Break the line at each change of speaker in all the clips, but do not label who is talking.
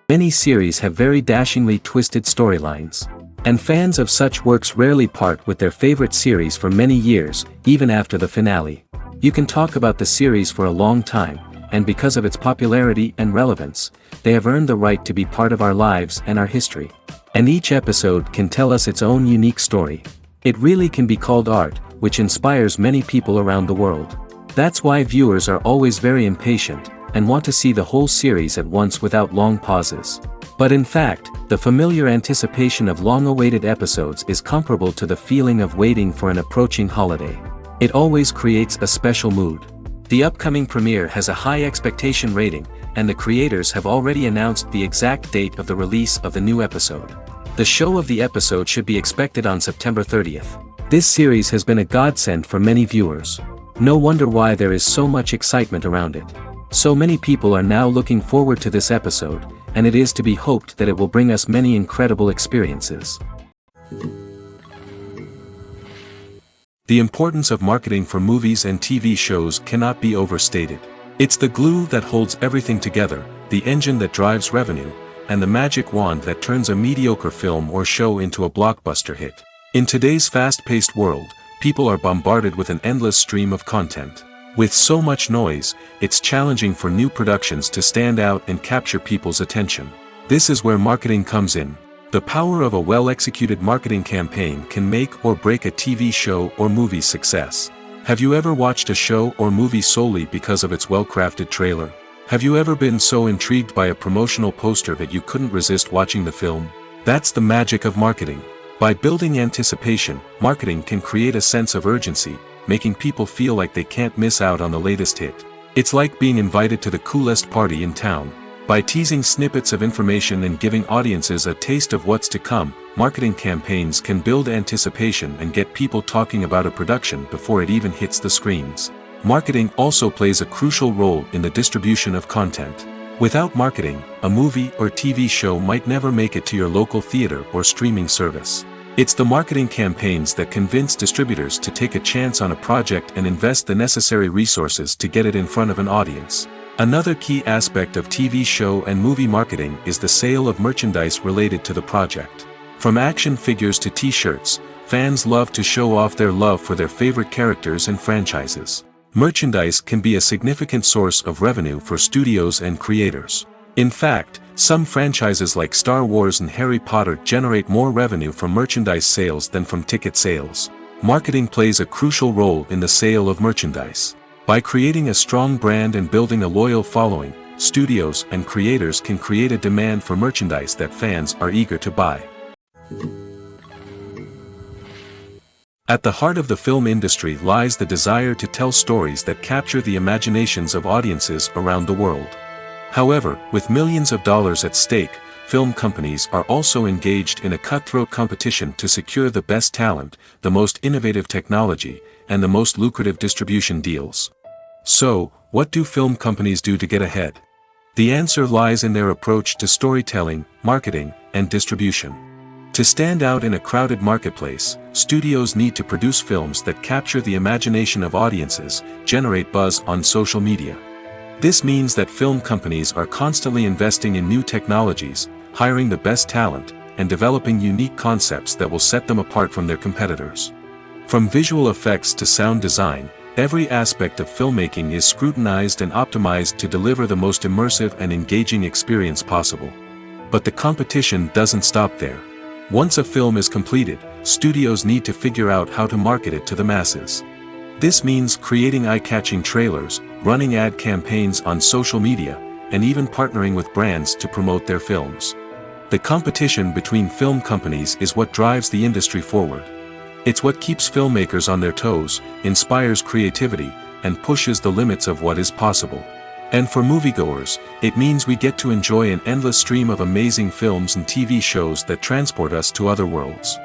Many series have very dashingly twisted storylines. And fans of such works rarely part with their favorite series for many years, even after the finale. You can talk about the series for a long time, and because of its popularity and relevance, they have earned the right to be part of our lives and our history. And each episode can tell us its own unique story. It really can be called art, which inspires many people around the world. That's why viewers are always very impatient, and want to see the whole series at once without long pauses. But in fact, the familiar anticipation of long-awaited episodes is comparable to the feeling of waiting for an approaching holiday. It always creates a special mood. The upcoming premiere has a high expectation rating, and the creators have already announced the exact date of the release of the new episode. The show of the episode should be expected on September 30th. This series has been a godsend for many viewers. No wonder why there is so much excitement around it. So many people are now looking forward to this episode, and it is to be hoped that it will bring us many incredible experiences. The importance of marketing for movies and TV shows cannot be overstated. It's the glue that holds everything together, the engine that drives revenue, and the magic wand that turns a mediocre film or show into a blockbuster hit. In today's fast-paced world, people are bombarded with an endless stream of content. With so much noise, it's challenging for new productions to stand out and capture people's attention. This is where marketing comes in. The power of a well-executed marketing campaign can make or break a TV show or movie's success. Have you ever watched a show or movie solely because of its well-crafted trailer? Have you ever been so intrigued by a promotional poster that you couldn't resist watching the film? That's the magic of marketing. By building anticipation, marketing can create a sense of urgency, making people feel like they can't miss out on the latest hit. It's like being invited to the coolest party in town. By teasing snippets of information and giving audiences a taste of what's to come, marketing campaigns can build anticipation and get people talking about a production before it even hits the screens. Marketing also plays a crucial role in the distribution of content. Without marketing, a movie or TV show might never make it to your local theater or streaming service. It's the marketing campaigns that convince distributors to take a chance on a project and invest the necessary resources to get it in front of an audience. Another key aspect of TV show and movie marketing is the sale of merchandise related to the project. From action figures to t-shirts, fans love to show off their love for their favorite characters and franchises. Merchandise can be a significant source of revenue for studios and creators. In fact, some franchises like Star Wars and Harry Potter generate more revenue from merchandise sales than from ticket sales. Marketing plays a crucial role in the sale of merchandise. By creating a strong brand and building a loyal following, studios and creators can create a demand for merchandise that fans are eager to buy. At the heart of the film industry lies the desire to tell stories that capture the imaginations of audiences around the world. However, with millions of dollars at stake, film companies are also engaged in a cutthroat competition to secure the best talent, the most innovative technology, and the most lucrative distribution deals. So, what do film companies do to get ahead? The answer lies in their approach to storytelling, marketing, and distribution. To stand out in a crowded marketplace, studios need to produce films that capture the imagination of audiences, generate buzz on social media. This means that film companies are constantly investing in new technologies, hiring the best talent, and developing unique concepts that will set them apart from their competitors. From visual effects to sound design, every aspect of filmmaking is scrutinized and optimized to deliver the most immersive and engaging experience possible. But the competition doesn't stop there. Once a film is completed, studios need to figure out how to market it to the masses. This means creating eye-catching trailers, running ad campaigns on social media, and even partnering with brands to promote their films. The competition between film companies is what drives the industry forward. It's what keeps filmmakers on their toes, inspires creativity, and pushes the limits of what is possible. And for moviegoers, it means we get to enjoy an endless stream of amazing films and TV shows that transport us to other worlds.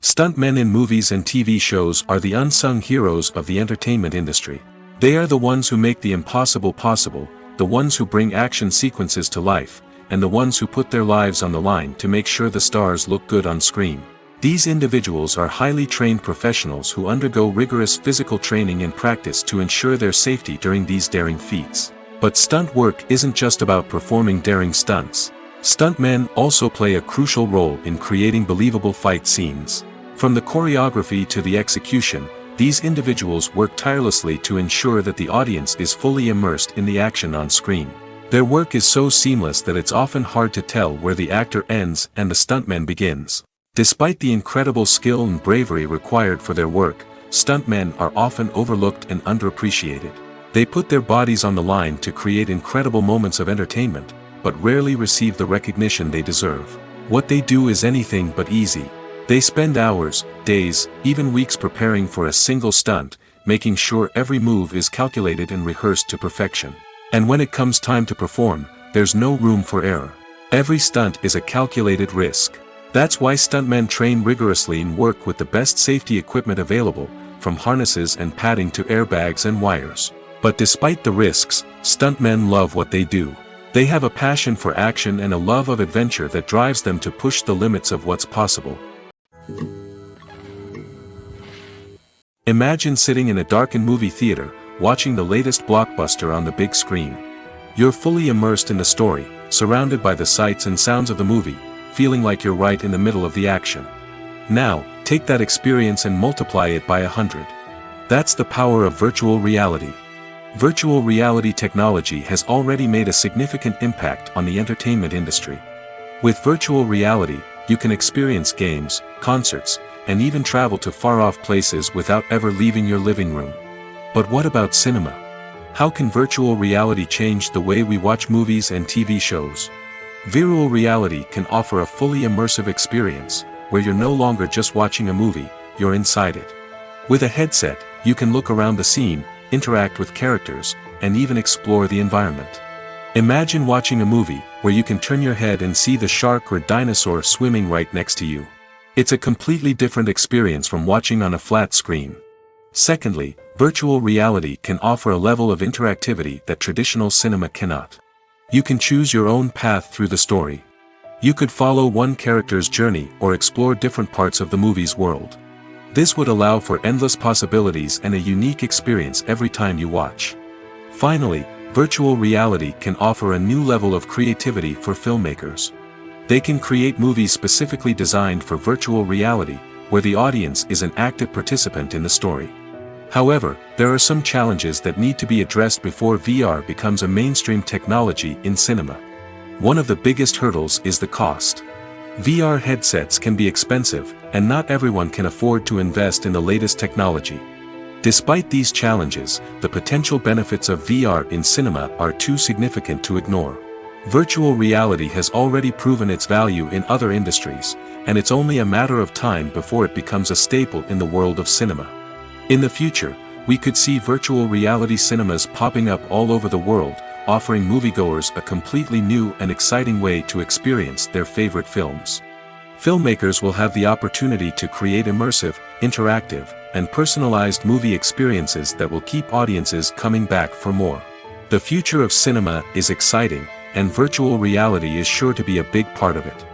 Stuntmen in movies and TV shows are the unsung heroes of the entertainment industry. They are the ones who make the impossible possible, the ones who bring action sequences to life, and the ones who put their lives on the line to make sure the stars look good on screen. These individuals are highly trained professionals who undergo rigorous physical training and practice to ensure their safety during these daring feats. But stunt work isn't just about performing daring stunts. Stuntmen also play a crucial role in creating believable fight scenes. From the choreography to the execution, these individuals work tirelessly to ensure that the audience is fully immersed in the action on screen. Their work is so seamless that it's often hard to tell where the actor ends and the stuntman begins. Despite the incredible skill and bravery required for their work, stuntmen are often overlooked and underappreciated. They put their bodies on the line to create incredible moments of entertainment, but rarely receive the recognition they deserve. What they do is anything but easy. They spend hours, days, even weeks preparing for a single stunt, making sure every move is calculated and rehearsed to perfection. And when it comes time to perform, there's no room for error. Every stunt is a calculated risk. That's why stuntmen train rigorously and work with the best safety equipment available, from harnesses and padding to airbags and wires. But despite the risks, stuntmen love what they do. They have a passion for action and a love of adventure that drives them to push the limits of what's possible. Imagine sitting in a darkened movie theater, watching the latest blockbuster on the big screen. You're fully immersed in the story, surrounded by the sights and sounds of the movie, feeling like you're right in the middle of the action. Now, take that experience and multiply it by 100. That's the power of virtual reality. Virtual reality technology has already made a significant impact on the entertainment industry. With virtual reality, you can experience games, concerts, and even travel to far-off places without ever leaving your living room. But what about cinema? How can virtual reality change the way we watch movies and TV shows? Virtual reality can offer a fully immersive experience, where you're no longer just watching a movie, you're inside it. With a headset, you can look around the scene, interact with characters, and even explore the environment. Imagine watching a movie where you can turn your head and see the shark or dinosaur swimming right next to you. It's a completely different experience from watching on a flat screen. Secondly, virtual reality can offer a level of interactivity that traditional cinema cannot. You can choose your own path through the story. You could follow one character's journey or explore different parts of the movie's world. This would allow for endless possibilities and a unique experience every time you watch. Finally, virtual reality can offer a new level of creativity for filmmakers. They can create movies specifically designed for virtual reality, where the audience is an active participant in the story. However, there are some challenges that need to be addressed before VR becomes a mainstream technology in cinema. One of the biggest hurdles is the cost. VR headsets can be expensive, and not everyone can afford to invest in the latest technology. Despite these challenges, the potential benefits of VR in cinema are too significant to ignore. Virtual reality has already proven its value in other industries, and it's only a matter of time before it becomes a staple in the world of cinema. In the future, we could see virtual reality cinemas popping up all over the world, offering moviegoers a completely new and exciting way to experience their favorite films. Filmmakers will have the opportunity to create immersive, interactive, and personalized movie experiences that will keep audiences coming back for more. The future of cinema is exciting, and virtual reality is sure to be a big part of it.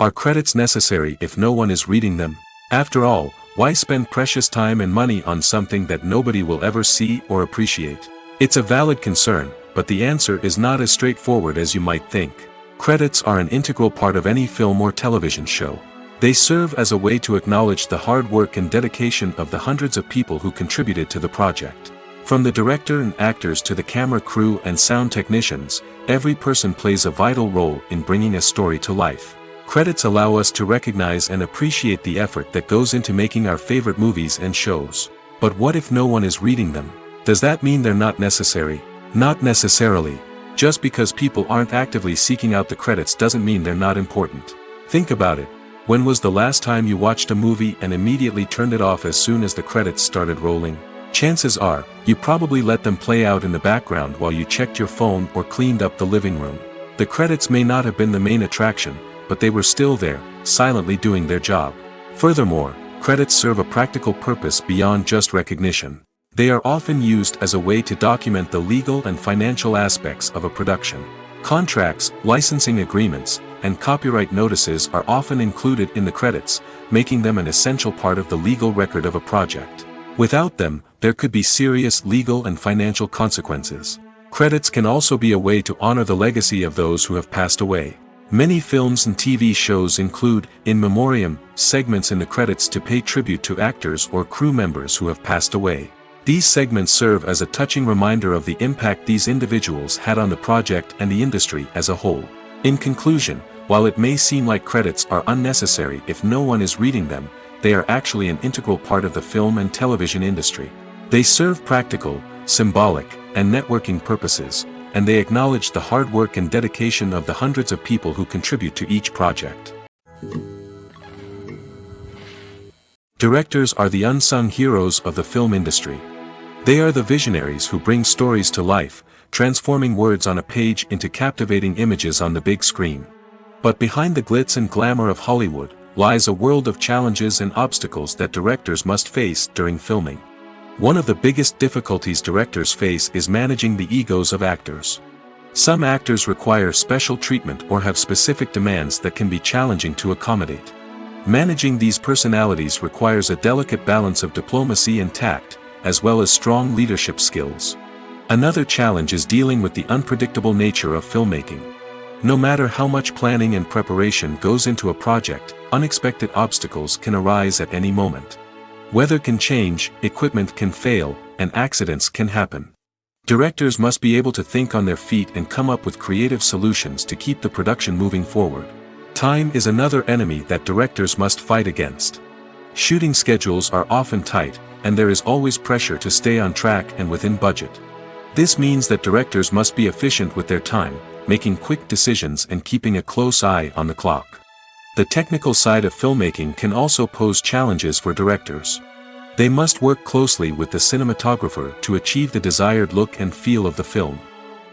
Are credits necessary if no one is reading them? After all, why spend precious time and money on something that nobody will ever see or appreciate? It's a valid concern, but the answer is not as straightforward as you might think. Credits are an integral part of any film or television show. They serve as a way to acknowledge the hard work and dedication of the hundreds of people who contributed to the project. From the director and actors to the camera crew and sound technicians, every person plays a vital role in bringing a story to life. Credits allow us to recognize and appreciate the effort that goes into making our favorite movies and shows. But what if no one is reading them? Does that mean they're not necessary? Not necessarily. Just because people aren't actively seeking out the credits doesn't mean they're not important. Think about it. When was the last time you watched a movie and immediately turned it off as soon as the credits started rolling? Chances are, you probably let them play out in the background while you checked your phone or cleaned up the living room. The credits may not have been the main attraction, but they were still there, silently doing their job. Furthermore, credits serve a practical purpose beyond just recognition. They are often used as a way to document the legal and financial aspects of a production. Contracts, licensing agreements, and copyright notices are often included in the credits, making them an essential part of the legal record of a project. Without them, there could be serious legal and financial consequences. Credits can also be a way to honor the legacy of those who have passed away. Many films and TV shows include, in memoriam, segments in the credits to pay tribute to actors or crew members who have passed away. These segments serve as a touching reminder of the impact these individuals had on the project and the industry as a whole. In conclusion, while it may seem like credits are unnecessary if no one is reading them, they are actually an integral part of the film and television industry. They serve practical, symbolic, and networking purposes, and they acknowledge the hard work and dedication of the hundreds of people who contribute to each project. Directors are the unsung heroes of the film industry. They are the visionaries who bring stories to life, transforming words on a page into captivating images on the big screen. But behind the glitz and glamour of Hollywood, lies a world of challenges and obstacles that directors must face during filming. One of the biggest difficulties directors face is managing the egos of actors. Some actors require special treatment or have specific demands that can be challenging to accommodate. Managing these personalities requires a delicate balance of diplomacy and tact, as well as strong leadership skills. Another challenge is dealing with the unpredictable nature of filmmaking. No matter how much planning and preparation goes into a project, unexpected obstacles can arise at any moment. Weather can change, equipment can fail, and accidents can happen. Directors must be able to think on their feet and come up with creative solutions to keep the production moving forward. Time is another enemy that directors must fight against. Shooting schedules are often tight, and there is always pressure to stay on track and within budget. This means that directors must be efficient with their time, making quick decisions and keeping a close eye on the clock. The technical side of filmmaking can also pose challenges for directors. They must work closely with the cinematographer to achieve the desired look and feel of the film.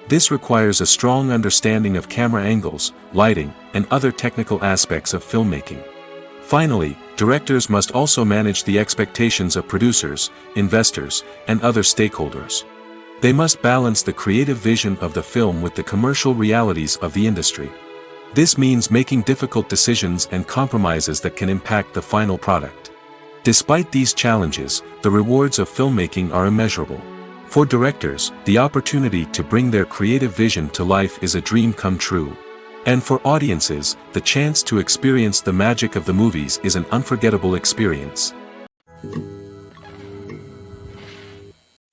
This requires a strong understanding of camera angles, lighting, and other technical aspects of filmmaking. Finally, directors must also manage the expectations of producers, investors, and other stakeholders. They must balance the creative vision of the film with the commercial realities of the industry. This means making difficult decisions and compromises that can impact the final product. Despite these challenges, the rewards of filmmaking are immeasurable. For directors, the opportunity to bring their creative vision to life is a dream come true. And for audiences, the chance to experience the magic of the movies is an unforgettable experience.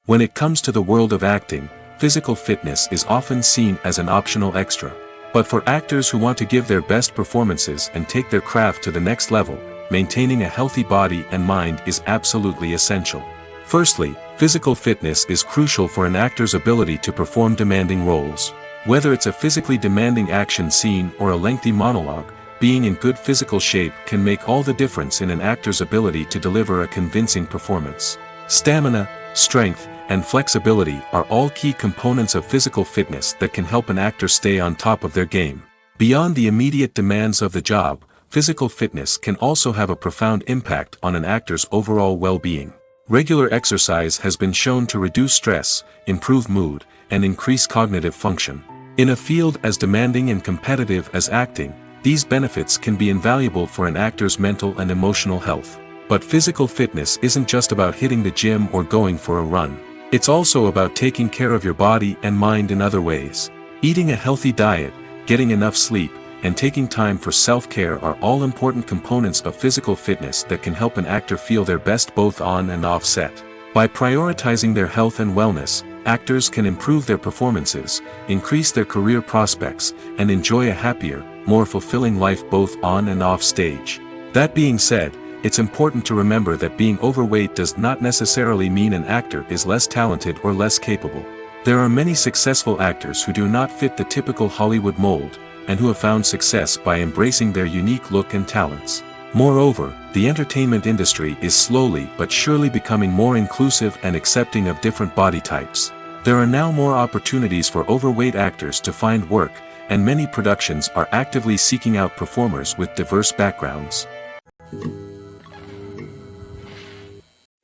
When it comes to the world of acting, physical fitness is often seen as an optional extra. But for actors who want to give their best performances and take their craft to the next level, maintaining a healthy body and mind is absolutely essential. Firstly, physical fitness is crucial for an actor's ability to perform demanding roles. Whether it's a physically demanding action scene or a lengthy monologue, being in good physical shape can make all the difference in an actor's ability to deliver a convincing performance. Stamina, strength, and flexibility are all key components of physical fitness that can help an actor stay on top of their game. Beyond the immediate demands of the job, physical fitness can also have a profound impact on an actor's overall well-being. Regular exercise has been shown to reduce stress, improve mood, and increase cognitive function. In a field as demanding and competitive as acting, these benefits can be invaluable for an actor's mental and emotional health. But physical fitness isn't just about hitting the gym or going for a run. It's also about taking care of your body and mind in other ways. Eating a healthy diet, getting enough sleep, and taking time for self-care are all important components of physical fitness that can help an actor feel their best both on and off set. By prioritizing their health and wellness, actors can improve their performances, increase their career prospects, and enjoy a happier, more fulfilling life both on and off stage. That being said, it's important to remember that being overweight does not necessarily mean an actor is less talented or less capable. There are many successful actors who do not fit the typical Hollywood mold, and who have found success by embracing their unique look and talents. Moreover, the entertainment industry is slowly but surely becoming more inclusive and accepting of different body types. There are now more opportunities for overweight actors to find work, and many productions are actively seeking out performers with diverse backgrounds.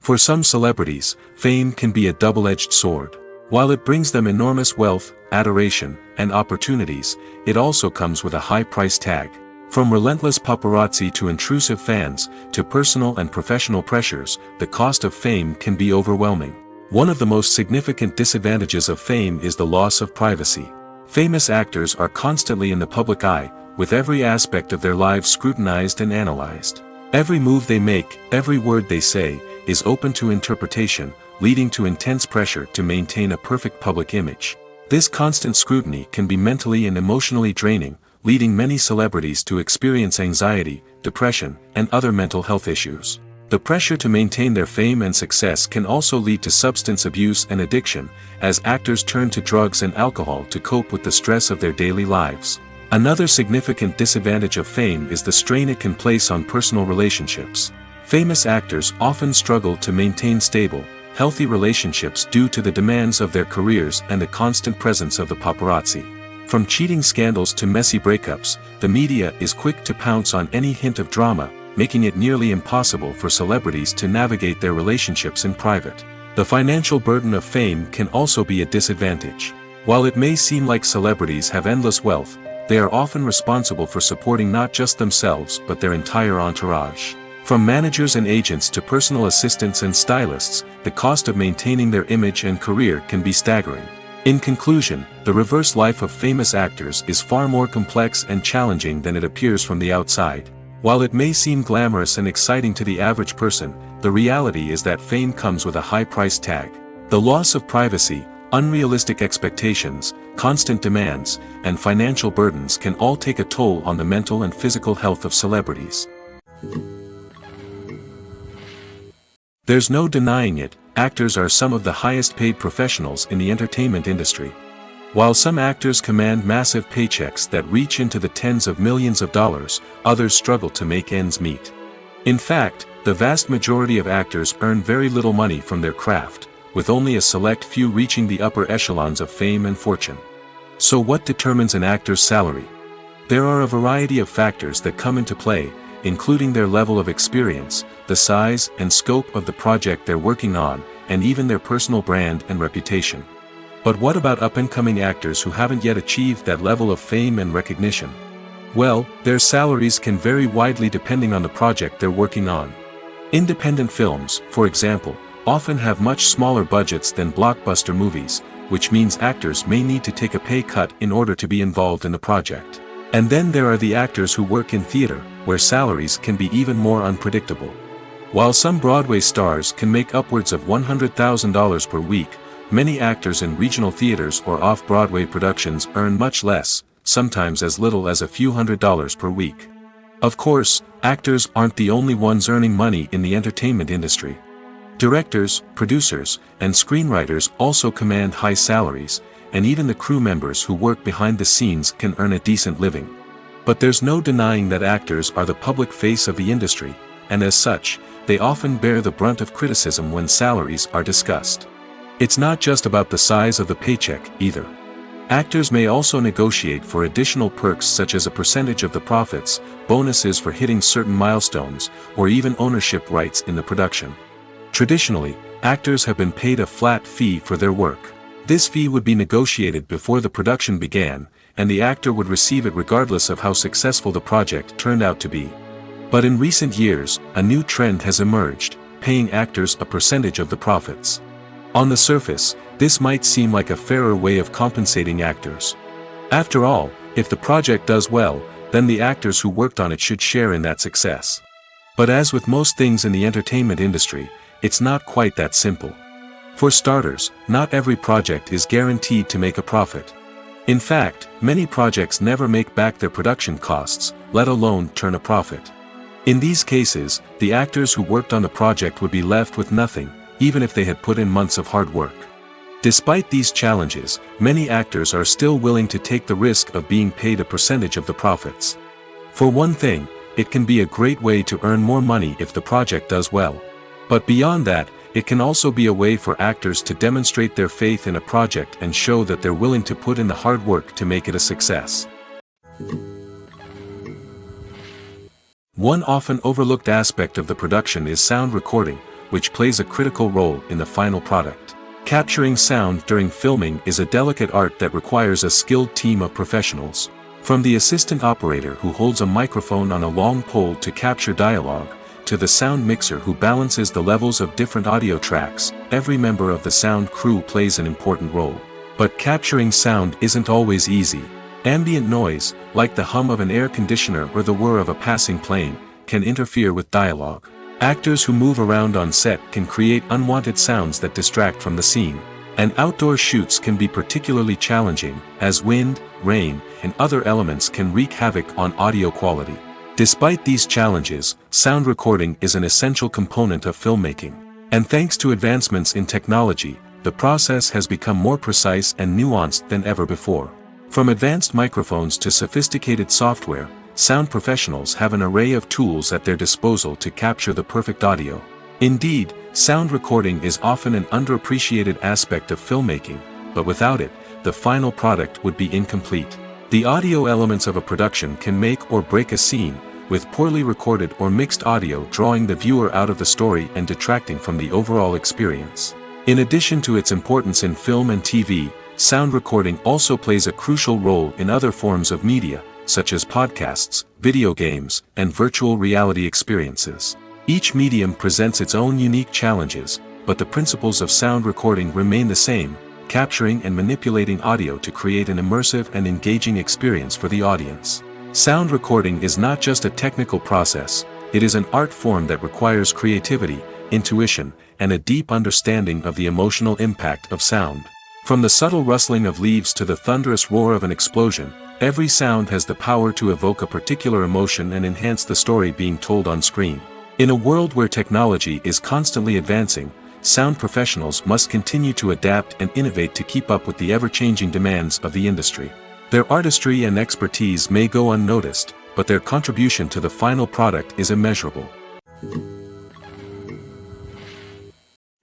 For some celebrities, fame can be a double-edged sword. While it brings them enormous wealth, adoration, and opportunities, it also comes with a high price tag. From relentless paparazzi to intrusive fans, to personal and professional pressures, the cost of fame can be overwhelming. One of the most significant disadvantages of fame is the loss of privacy. Famous actors are constantly in the public eye, with every aspect of their lives scrutinized and analyzed. Every move they make, every word they say, is open to interpretation, leading to intense pressure to maintain a perfect public image. This constant scrutiny can be mentally and emotionally draining, leading many celebrities to experience anxiety, depression, and other mental health issues. The pressure to maintain their fame and success can also lead to substance abuse and addiction, as actors turn to drugs and alcohol to cope with the stress of their daily lives. Another significant disadvantage of fame is the strain it can place on personal relationships. Famous actors often struggle to maintain stable, healthy relationships due to the demands of their careers and the constant presence of the paparazzi. From cheating scandals to messy breakups, the media is quick to pounce on any hint of drama, making it nearly impossible for celebrities to navigate their relationships in private. The financial burden of fame can also be a disadvantage. While it may seem like celebrities have endless wealth, they are often responsible for supporting not just themselves but their entire entourage. From managers and agents to personal assistants and stylists, the cost of maintaining their image and career can be staggering. In conclusion, the reverse life of famous actors is far more complex and challenging than it appears from the outside. While it may seem glamorous and exciting to the average person, the reality is that fame comes with a high price tag. The loss of privacy, unrealistic expectations, constant demands, and financial burdens can all take a toll on the mental and physical health of celebrities. There's no denying it, actors are some of the highest paid professionals in the entertainment industry. While some actors command massive paychecks that reach into the tens of millions of dollars, others struggle to make ends meet. In fact, the vast majority of actors earn very little money from their craft, with only a select few reaching the upper echelons of fame and fortune. So what determines an actor's salary? There are a variety of factors that come into play, including their level of experience, the size and scope of the project they're working on, and even their personal brand and reputation. But what about up-and-coming actors who haven't yet achieved that level of fame and recognition? Well, their salaries can vary widely depending on the project they're working on. Independent films, for example, often have much smaller budgets than blockbuster movies, which means actors may need to take a pay cut in order to be involved in the project. And then there are the actors who work in theater, where salaries can be even more unpredictable. While some Broadway stars can make upwards of $100,000 per week, many actors in regional theaters or off-Broadway productions earn much less, sometimes as little as a few $100s per week. Of course, actors aren't the only ones earning money in the entertainment industry. Directors, producers, and screenwriters also command high salaries, and even the crew members who work behind the scenes can earn a decent living. But there's no denying that actors are the public face of the industry, and as such, they often bear the brunt of criticism when salaries are discussed. It's not just about the size of the paycheck, either. Actors may also negotiate for additional perks such as a percentage of the profits, bonuses for hitting certain milestones, or even ownership rights in the production. Traditionally, actors have been paid a flat fee for their work. This fee would be negotiated before the production began, and the actor would receive it regardless of how successful the project turned out to be. But in recent years, a new trend has emerged, paying actors a percentage of the profits. On the surface, this might seem like a fairer way of compensating actors. After all, if the project does well, then the actors who worked on it should share in that success. But as with most things in the entertainment industry, it's not quite that simple. For starters, not every project is guaranteed to make a profit. In fact, many projects never make back their production costs, let alone turn a profit. In these cases, the actors who worked on the project would be left with nothing, even if they had put in months of hard work. Despite these challenges, many actors are still willing to take the risk of being paid a percentage of the profits. For one thing, it can be a great way to earn more money if the project does well. But beyond that, it can also be a way for actors to demonstrate their faith in a project and show that they're willing to put in the hard work to make it a success. One often overlooked aspect of the production is sound recording, which plays a critical role in the final product. Capturing sound during filming is a delicate art that requires a skilled team of professionals. From the assistant operator who holds a microphone on a long pole to capture dialogue, to the sound mixer who balances the levels of different audio tracks, every member of the sound crew plays an important role. But capturing sound isn't always easy. Ambient noise, like the hum of an air conditioner or the whir of a passing plane, can interfere with dialogue. Actors who move around on set can create unwanted sounds that distract from the scene. And outdoor shoots can be particularly challenging, as wind, rain, and other elements can wreak havoc on audio quality. Despite these challenges, sound recording is an essential component of filmmaking. And thanks to advancements in technology, the process has become more precise and nuanced than ever before. From advanced microphones to sophisticated software, sound professionals have an array of tools at their disposal to capture the perfect audio. Indeed, sound recording is often an underappreciated aspect of filmmaking, but without it, the final product would be incomplete. The audio elements of a production can make or break a scene, with poorly recorded or mixed audio drawing the viewer out of the story and detracting from the overall experience. In addition to its importance in film and TV, sound recording also plays a crucial role in other forms of media, such as podcasts, video games, and virtual reality experiences. Each medium presents its own unique challenges, but the principles of sound recording remain the same, capturing and manipulating audio to create an immersive and engaging experience for the audience. Sound recording is not just a technical process, it is an art form that requires creativity, intuition, and a deep understanding of the emotional impact of sound. From the subtle rustling of leaves to the thunderous roar of an explosion, every sound has the power to evoke a particular emotion and enhance the story being told on screen. In a world where technology is constantly advancing, sound professionals must continue to adapt and innovate to keep up with the ever-changing demands of the industry. Their artistry and expertise may go unnoticed, but their contribution to the final product is immeasurable.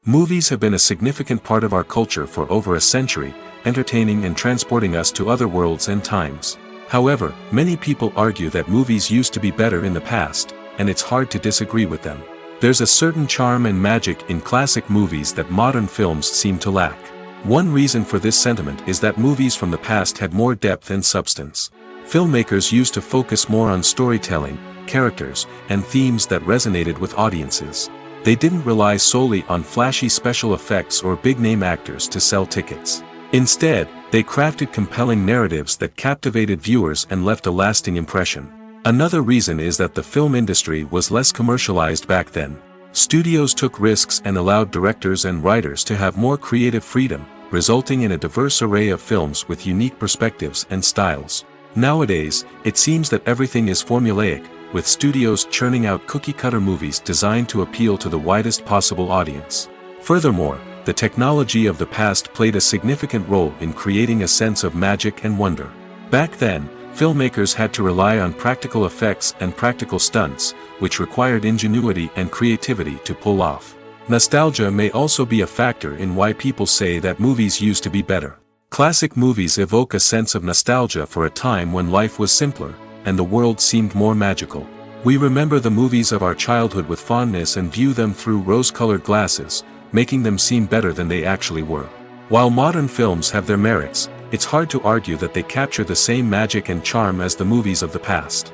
Movies have been a significant part of our culture for over a century, entertaining and transporting us to other worlds and times. However, many people argue that movies used to be better in the past, and it's hard to disagree with them. There's a certain charm and magic in classic movies that modern films seem to lack. One reason for this sentiment is that movies from the past had more depth and substance. Filmmakers used to focus more on storytelling, characters, and themes that resonated with audiences. They didn't rely solely on flashy special effects or big-name actors to sell tickets. Instead, they crafted compelling narratives that captivated viewers and left a lasting impression. Another reason is that the film industry was less commercialized back then. Studios took risks and allowed directors and writers to have more creative freedom, resulting in a diverse array of films with unique perspectives and styles. Nowadays, it seems that everything is formulaic, with studios churning out cookie-cutter movies designed to appeal to the widest possible audience. Furthermore, the technology of the past played a significant role in creating a sense of magic and wonder. Back then, filmmakers had to rely on practical effects and practical stunts, which required ingenuity and creativity to pull off. Nostalgia may also be a factor in why people say that movies used to be better. Classic movies evoke a sense of nostalgia for a time when life was simpler, and the world seemed more magical. We remember the movies of our childhood with fondness and view them through rose-colored glasses, making them seem better than they actually were. While modern films have their merits, it's hard to argue that they capture the same magic and charm as the movies of the past.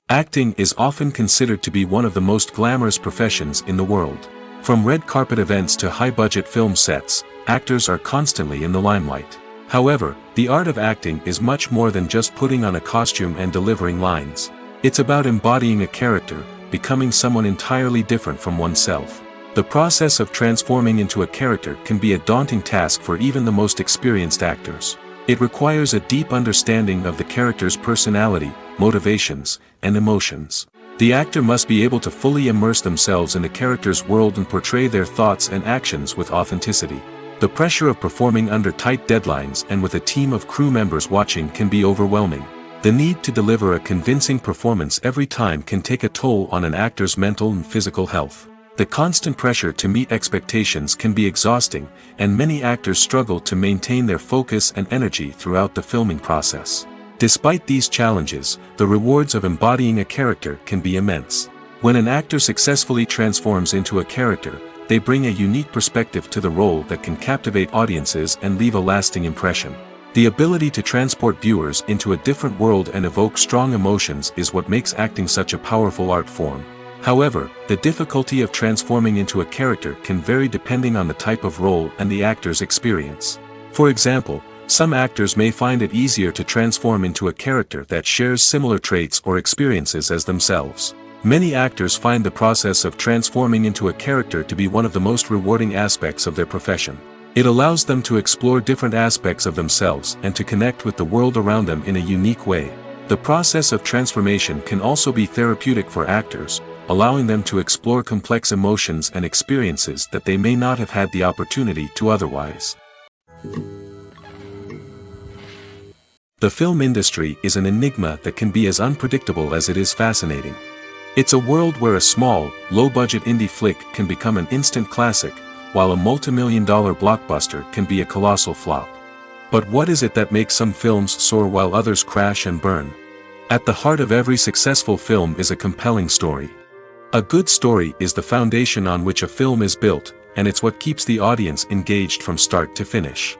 Acting is often considered to be one of the most glamorous professions in the world. From red carpet events to high-budget film sets, actors are constantly in the limelight. However, the art of acting is much more than just putting on a costume and delivering lines. It's about embodying a character, becoming someone entirely different from oneself. The process of transforming into a character can be a daunting task for even the most experienced actors. It requires a deep understanding of the character's personality, motivations, and emotions. The actor must be able to fully immerse themselves in the character's world and portray their thoughts and actions with authenticity. The pressure of performing under tight deadlines and with a team of crew members watching can be overwhelming. The need to deliver a convincing performance every time can take a toll on an actor's mental and physical health. The constant pressure to meet expectations can be exhausting, and many actors struggle to maintain their focus and energy throughout the filming process. Despite these challenges, the rewards of embodying a character can be immense. When an actor successfully transforms into a character, they bring a unique perspective to the role that can captivate audiences and leave a lasting impression. The ability to transport viewers into a different world and evoke strong emotions is what makes acting such a powerful art form. However, the difficulty of transforming into a character can vary depending on the type of role and the actor's experience. For example, some actors may find it easier to transform into a character that shares similar traits or experiences as themselves. Many actors find the process of transforming into a character to be one of the most rewarding aspects of their profession. It allows them to explore different aspects of themselves and to connect with the world around them in a unique way. The process of transformation can also be therapeutic for actors, allowing them to explore complex emotions and experiences that they may not have had the opportunity to otherwise. The film industry is an enigma that can be as unpredictable as it is fascinating. It's a world where a small, low-budget indie flick can become an instant classic, while a multi-million-dollar blockbuster can be a colossal flop. But what is it that makes some films soar while others crash and burn? At the heart of every successful film is a compelling story. A good story is the foundation on which a film is built, and it's what keeps the audience engaged from start to finish.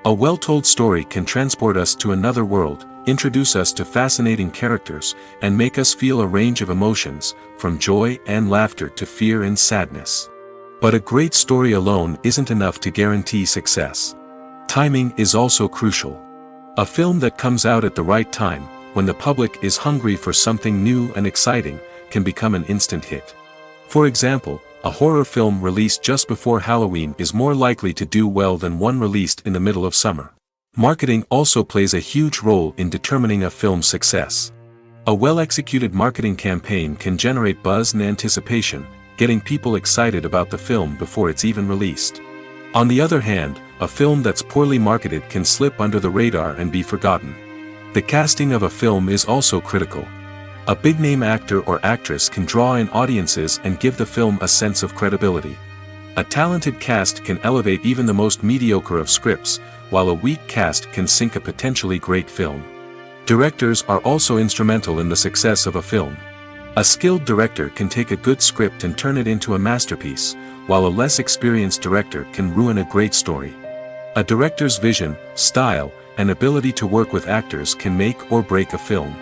A well-told story can transport us to another world, introduce us to fascinating characters, and make us feel a range of emotions, from joy and laughter to fear and sadness. But a great story alone isn't enough to guarantee success. Timing is also crucial. A film that comes out at the right time, when the public is hungry for something new and exciting, can become an instant hit. For example, a horror film released just before Halloween is more likely to do well than one released in the middle of summer. Marketing also plays a huge role in determining a film's success. A well-executed marketing campaign can generate buzz and anticipation, getting people excited about the film before it's even released. On the other hand, a film that's poorly marketed can slip under the radar and be forgotten. The casting of a film is also critical. A big-name actor or actress can draw in audiences and give the film a sense of credibility. A talented cast can elevate even the most mediocre of scripts, while a weak cast can sink a potentially great film. Directors are also instrumental in the success of a film. A skilled director can take a good script and turn it into a masterpiece, while a less experienced director can ruin a great story. A director's vision, style, and ability to work with actors can make or break a film.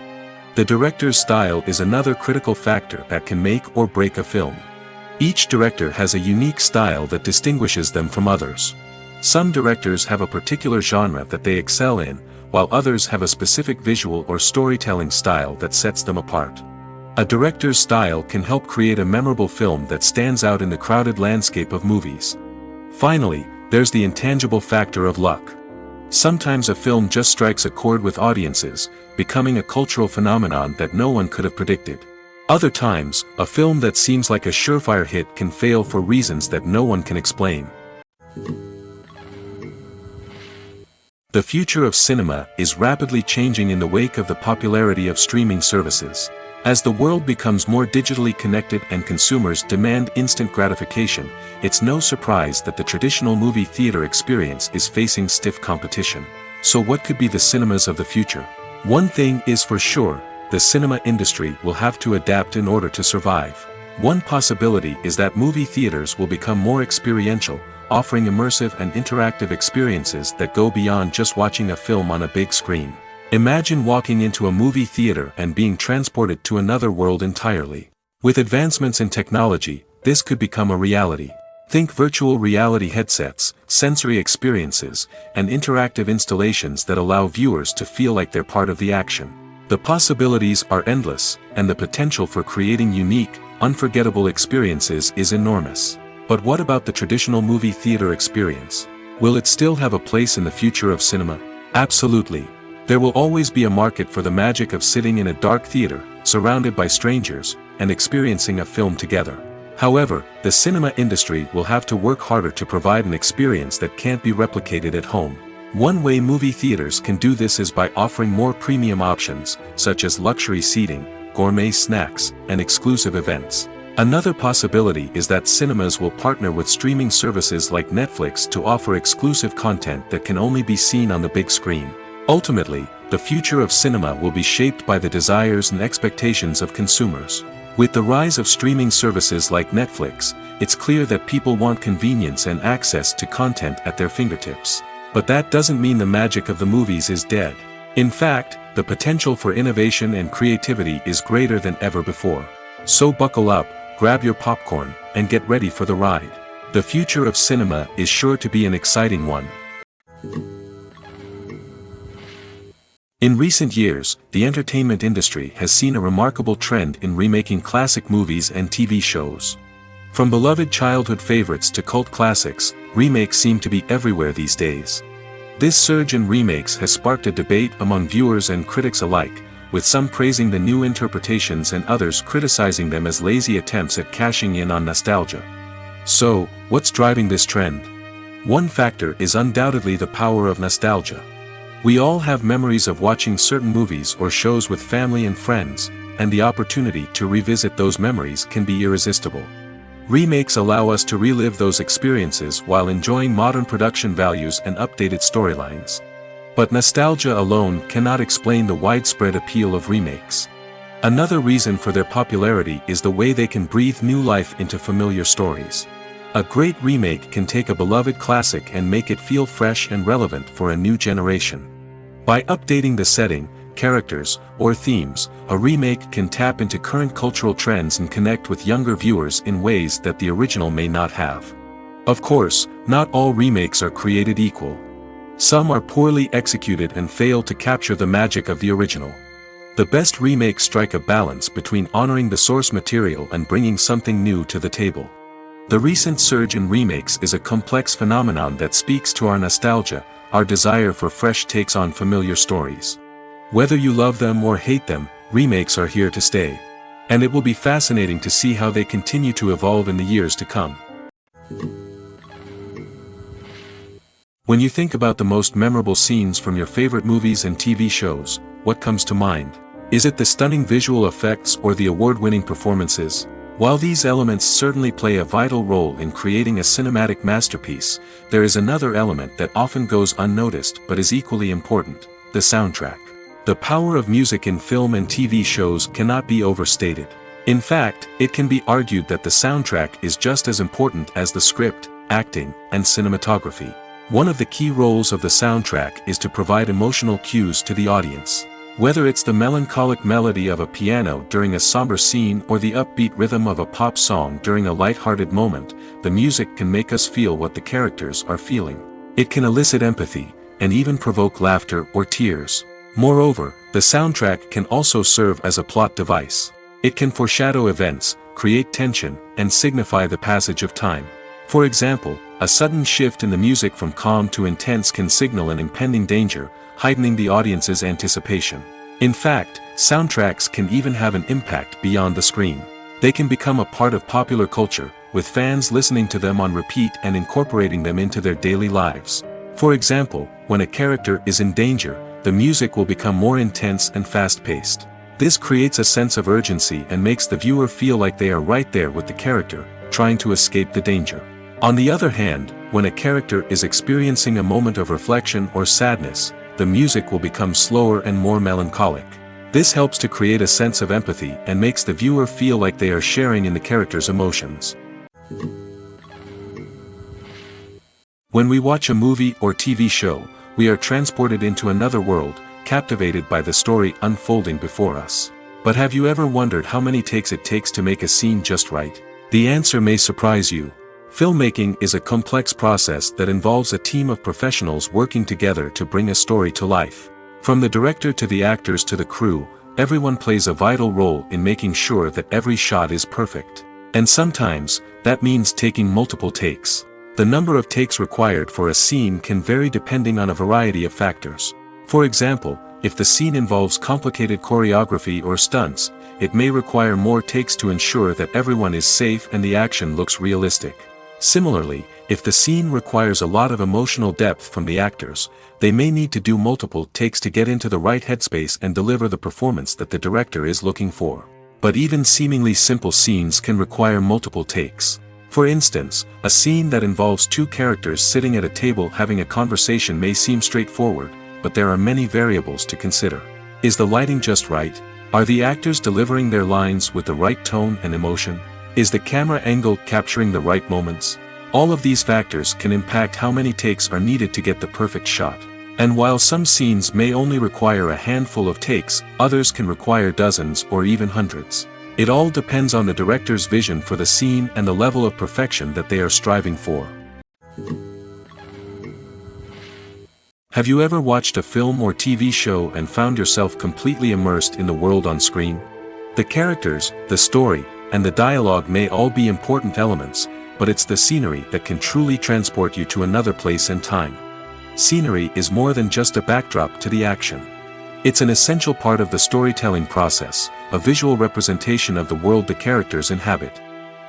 The director's style is another critical factor that can make or break a film. Each director has a unique style that distinguishes them from others. Some directors have a particular genre that they excel in, while others have a specific visual or storytelling style that sets them apart. A director's style can help create a memorable film that stands out in the crowded landscape of movies. Finally, there's the intangible factor of luck. Sometimes a film just strikes a chord with audiences, becoming a cultural phenomenon that no one could have predicted. Other times, a film that seems like a surefire hit can fail for reasons that no one can explain. The future of cinema is rapidly changing in the wake of the popularity of streaming services. As the world becomes more digitally connected and consumers demand instant gratification, it's no surprise that the traditional movie theater experience is facing stiff competition. So what could be the cinemas of the future? One thing is for sure, the cinema industry will have to adapt in order to survive. One possibility is that movie theaters will become more experiential, offering immersive and interactive experiences that go beyond just watching a film on a big screen. Imagine walking into a movie theater and being transported to another world entirely. With advancements in technology, this could become a reality. Think virtual reality headsets, sensory experiences, and interactive installations that allow viewers to feel like they're part of the action. The possibilities are endless, and the potential for creating unique, unforgettable experiences is enormous. But what about the traditional movie theater experience? Will it still have a place in the future of cinema? Absolutely. There will always be a market for the magic of sitting in a dark theater, surrounded by strangers, and experiencing a film together. However, the cinema industry will have to work harder to provide an experience that can't be replicated at home. One way movie theaters can do this is by offering more premium options, such as luxury seating, gourmet snacks, and exclusive events. Another possibility is that cinemas will partner with streaming services like Netflix to offer exclusive content that can only be seen on the big screen. Ultimately, the future of cinema will be shaped by the desires and expectations of consumers. With the rise of streaming services like Netflix, it's clear that people want convenience and access to content at their fingertips. But that doesn't mean the magic of the movies is dead. In fact, the potential for innovation and creativity is greater than ever before. So buckle up, grab your popcorn, and get ready for the ride. The future of cinema is sure to be an exciting one. In recent years, the entertainment industry has seen a remarkable trend in remaking classic movies and TV shows. From beloved childhood favorites to cult classics, remakes seem to be everywhere these days. This surge in remakes has sparked a debate among viewers and critics alike, with some praising the new interpretations and others criticizing them as lazy attempts at cashing in on nostalgia. So, what's driving this trend? One factor is undoubtedly the power of nostalgia. We all have memories of watching certain movies or shows with family and friends, and the opportunity to revisit those memories can be irresistible. Remakes allow us to relive those experiences while enjoying modern production values and updated storylines. But nostalgia alone cannot explain the widespread appeal of remakes. Another reason for their popularity is the way they can breathe new life into familiar stories. A great remake can take a beloved classic and make it feel fresh and relevant for a new generation. By updating the setting, characters, or themes, a remake can tap into current cultural trends and connect with younger viewers in ways that the original may not have. Of course, not all remakes are created equal. Some are poorly executed and fail to capture the magic of the original. The best remakes strike a balance between honoring the source material and bringing something new to the table. The recent surge in remakes is a complex phenomenon that speaks to our nostalgia, our desire for fresh takes on familiar stories. Whether you love them or hate them, remakes are here to stay. And it will be fascinating to see how they continue to evolve in the years to come. When you think about the most memorable scenes from your favorite movies and TV shows, what comes to mind? Is it the stunning visual effects or the award-winning performances? While these elements certainly play a vital role in creating a cinematic masterpiece, there is another element that often goes unnoticed but is equally important: the soundtrack. The power of music in film and TV shows cannot be overstated. In fact, it can be argued that the soundtrack is just as important as the script, acting, and cinematography. One of the key roles of the soundtrack is to provide emotional cues to the audience. Whether it's the melancholic melody of a piano during a somber scene or the upbeat rhythm of a pop song during a light-hearted moment, the music can make us feel what the characters are feeling. It can elicit empathy, and even provoke laughter or tears. Moreover, the soundtrack can also serve as a plot device. It can foreshadow events, create tension, and signify the passage of time. For example, a sudden shift in the music from calm to intense can signal an impending danger, heightening the audience's anticipation. In fact, soundtracks can even have an impact beyond the screen. They can become a part of popular culture, with fans listening to them on repeat and incorporating them into their daily lives. For example, when a character is in danger, the music will become more intense and fast-paced. This creates a sense of urgency and makes the viewer feel like they are right there with the character, trying to escape the danger. On the other hand, when a character is experiencing a moment of reflection or sadness, the music will become slower and more melancholic. This helps to create a sense of empathy and makes the viewer feel like they are sharing in the character's emotions. When we watch a movie or TV show, we are transported into another world, captivated by the story unfolding before us. But have you ever wondered how many takes it takes to make a scene just right? The answer may surprise you. Filmmaking is a complex process that involves a team of professionals working together to bring a story to life. From the director to the actors to the crew, everyone plays a vital role in making sure that every shot is perfect. And sometimes, that means taking multiple takes. The number of takes required for a scene can vary depending on a variety of factors. For example, if the scene involves complicated choreography or stunts, it may require more takes to ensure that everyone is safe and the action looks realistic. Similarly, if the scene requires a lot of emotional depth from the actors, they may need to do multiple takes to get into the right headspace and deliver the performance that the director is looking for. But even seemingly simple scenes can require multiple takes. For instance, a scene that involves two characters sitting at a table having a conversation may seem straightforward, but there are many variables to consider. Is the lighting just right? Are the actors delivering their lines with the right tone and emotion? Is the camera angle capturing the right moments? All of these factors can impact how many takes are needed to get the perfect shot. And while some scenes may only require a handful of takes, others can require dozens or even hundreds. It all depends on the director's vision for the scene and the level of perfection that they are striving for. Have you ever watched a film or TV show and found yourself completely immersed in the world on screen? The characters, the story, and the dialogue may all be important elements, but it's the scenery that can truly transport you to another place and time. Scenery is more than just a backdrop to the action. It's an essential part of the storytelling process, a visual representation of the world the characters inhabit.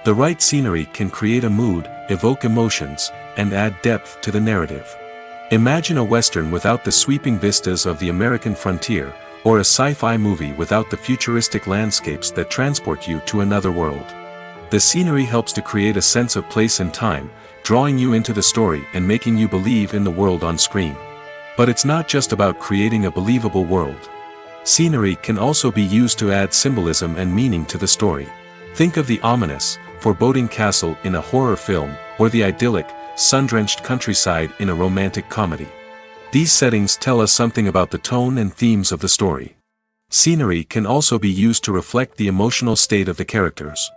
The right scenery can create a mood, evoke emotions, and add depth to the narrative. Imagine a Western without the sweeping vistas of the American frontier, or a sci-fi movie without the futuristic landscapes that transport you to another world. The scenery helps to create a sense of place and time, drawing you into the story and making you believe in the world on screen. But it's not just about creating a believable world. Scenery can also be used to add symbolism and meaning to the story. Think of the ominous, foreboding castle in a horror film, or the idyllic, sun-drenched countryside in a romantic comedy. These settings tell us something about the tone and themes of the story. Scenery can also be used to reflect the emotional state of the characters.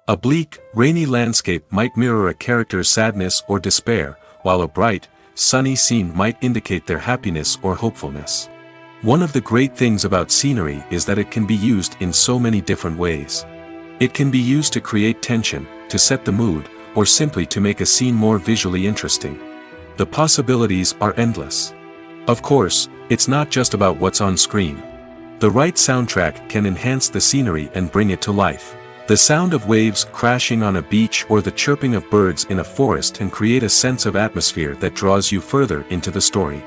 A bleak, rainy landscape might mirror a character's sadness or despair, while a bright, sunny scene might indicate their happiness or hopefulness. One of the great things about scenery is that it can be used in so many different ways. It can be used to create tension, to set the mood, or simply to make a scene more visually interesting. The possibilities are endless. Of course, it's not just about what's on screen. The right soundtrack can enhance the scenery and bring it to life. The sound of waves crashing on a beach or the chirping of birds in a forest can create a sense of atmosphere that draws you further into the story.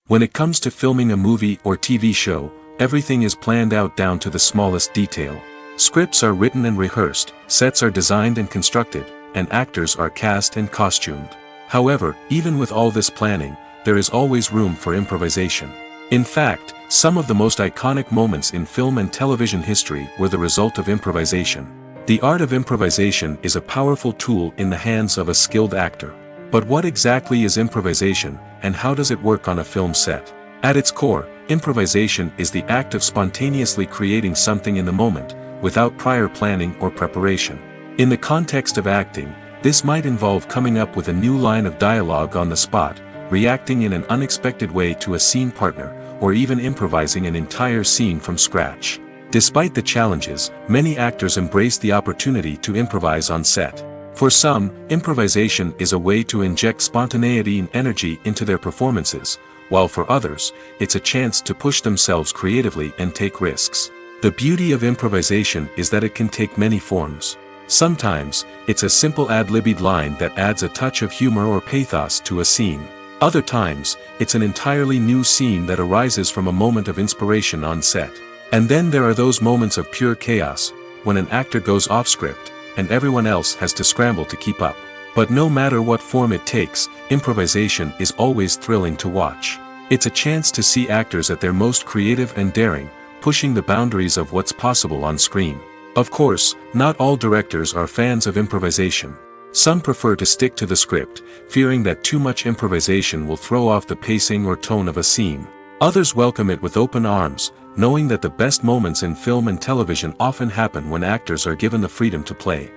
When it comes to filming a movie or TV show, everything is planned out down to the smallest detail. Scripts are written and rehearsed, sets are designed and constructed, and actors are cast and costumed. However, even with all this planning, there is always room for improvisation. In fact, some of the most iconic moments in film and television history were the result of improvisation. The art of improvisation is a powerful tool in the hands of a skilled actor. But what exactly is improvisation, and how does it work on a film set? At its core, improvisation is the act of spontaneously creating something in the moment, without prior planning or preparation. In the context of acting, this might involve coming up with a new line of dialogue on the spot, reacting in an unexpected way to a scene partner, or even improvising an entire scene from scratch. Despite the challenges, many actors embrace the opportunity to improvise on set. For some, improvisation is a way to inject spontaneity and energy into their performances, while for others, it's a chance to push themselves creatively and take risks. The beauty of improvisation is that it can take many forms. Sometimes, it's a simple ad-libbed line that adds a touch of humor or pathos to a scene. Other times, it's an entirely new scene that arises from a moment of inspiration on set. And then there are those moments of pure chaos, when an actor goes off script, and everyone else has to scramble to keep up. But no matter what form it takes, improvisation is always thrilling to watch. It's a chance to see actors at their most creative and daring, pushing the boundaries of what's possible on screen. Of course, not all directors are fans of improvisation. Some prefer to stick to the script, fearing that too much improvisation will throw off the pacing or tone of a scene. Others welcome it with open arms, knowing that the best moments in film and television often happen when actors are given the freedom to play.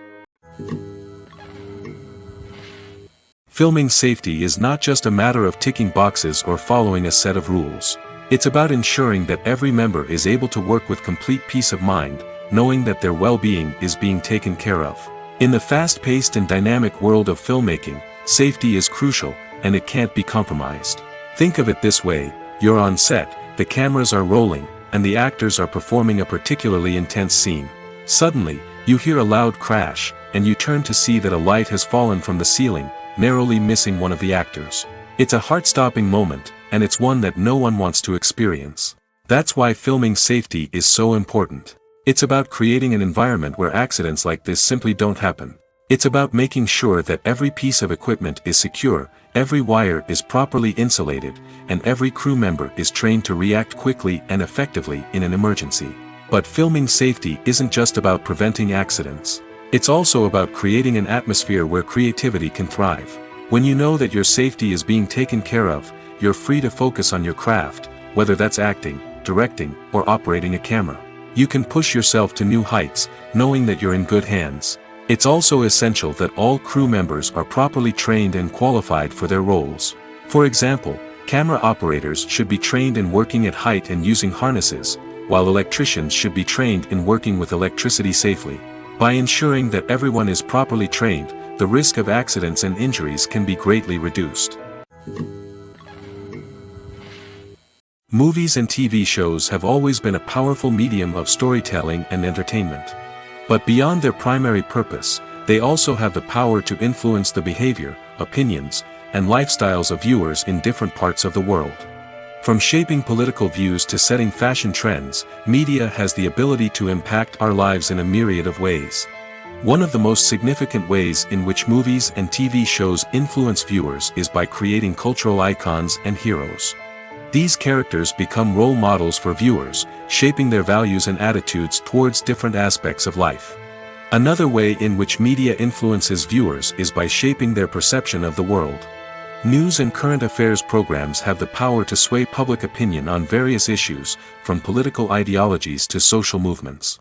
Filming safety is not just a matter of ticking boxes or following a set of rules. It's about ensuring that every member is able to work with complete peace of mind, knowing that their well-being is being taken care of. In the fast-paced and dynamic world of filmmaking, safety is crucial, and it can't be compromised. Think of it this way: you're on set, the cameras are rolling, and the actors are performing a particularly intense scene. Suddenly, you hear a loud crash, and you turn to see that a light has fallen from the ceiling, narrowly missing one of the actors. It's a heart-stopping moment, and it's one that no one wants to experience. That's why filming safety is so important. It's about creating an environment where accidents like this simply don't happen. It's about making sure that every piece of equipment is secure, every wire is properly insulated, and every crew member is trained to react quickly and effectively in an emergency. But filming safety isn't just about preventing accidents. It's also about creating an atmosphere where creativity can thrive. When you know that your safety is being taken care of, you're free to focus on your craft, whether that's acting, directing, or operating a camera. You can push yourself to new heights, knowing that you're in good hands. It's also essential that all crew members are properly trained and qualified for their roles. For example, camera operators should be trained in working at height and using harnesses, while electricians should be trained in working with electricity safely. By ensuring that everyone is properly trained, the risk of accidents and injuries can be greatly reduced. Movies and TV shows have always been a powerful medium of storytelling and entertainment. But beyond their primary purpose, they also have the power to influence the behavior, opinions, and lifestyles of viewers in different parts of the world. From shaping political views to setting fashion trends, media has the ability to impact our lives in a myriad of ways. One of the most significant ways in which movies and TV shows influence viewers is by creating cultural icons and heroes. These characters become role models for viewers, shaping their values and attitudes towards different aspects of life. Another way in which media influences viewers is by shaping their perception of the world. News and current affairs programs have the power to sway public opinion on various issues, from political ideologies to social movements.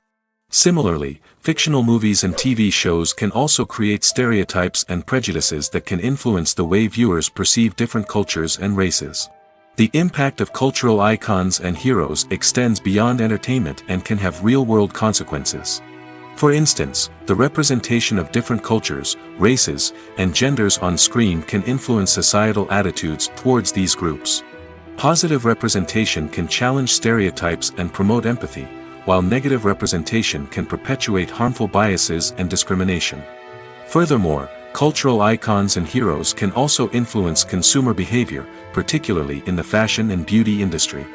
Similarly, fictional movies and TV shows can also create stereotypes and prejudices that can influence the way viewers perceive different cultures and races. The impact of cultural icons and heroes extends beyond entertainment and can have real-world consequences. For instance, the representation of different cultures, races, and genders on screen can influence societal attitudes towards these groups. Positive representation can challenge stereotypes and promote empathy, while negative representation can perpetuate harmful biases and discrimination. Furthermore, cultural icons and heroes can also influence consumer behavior, particularly in the fashion and beauty industry.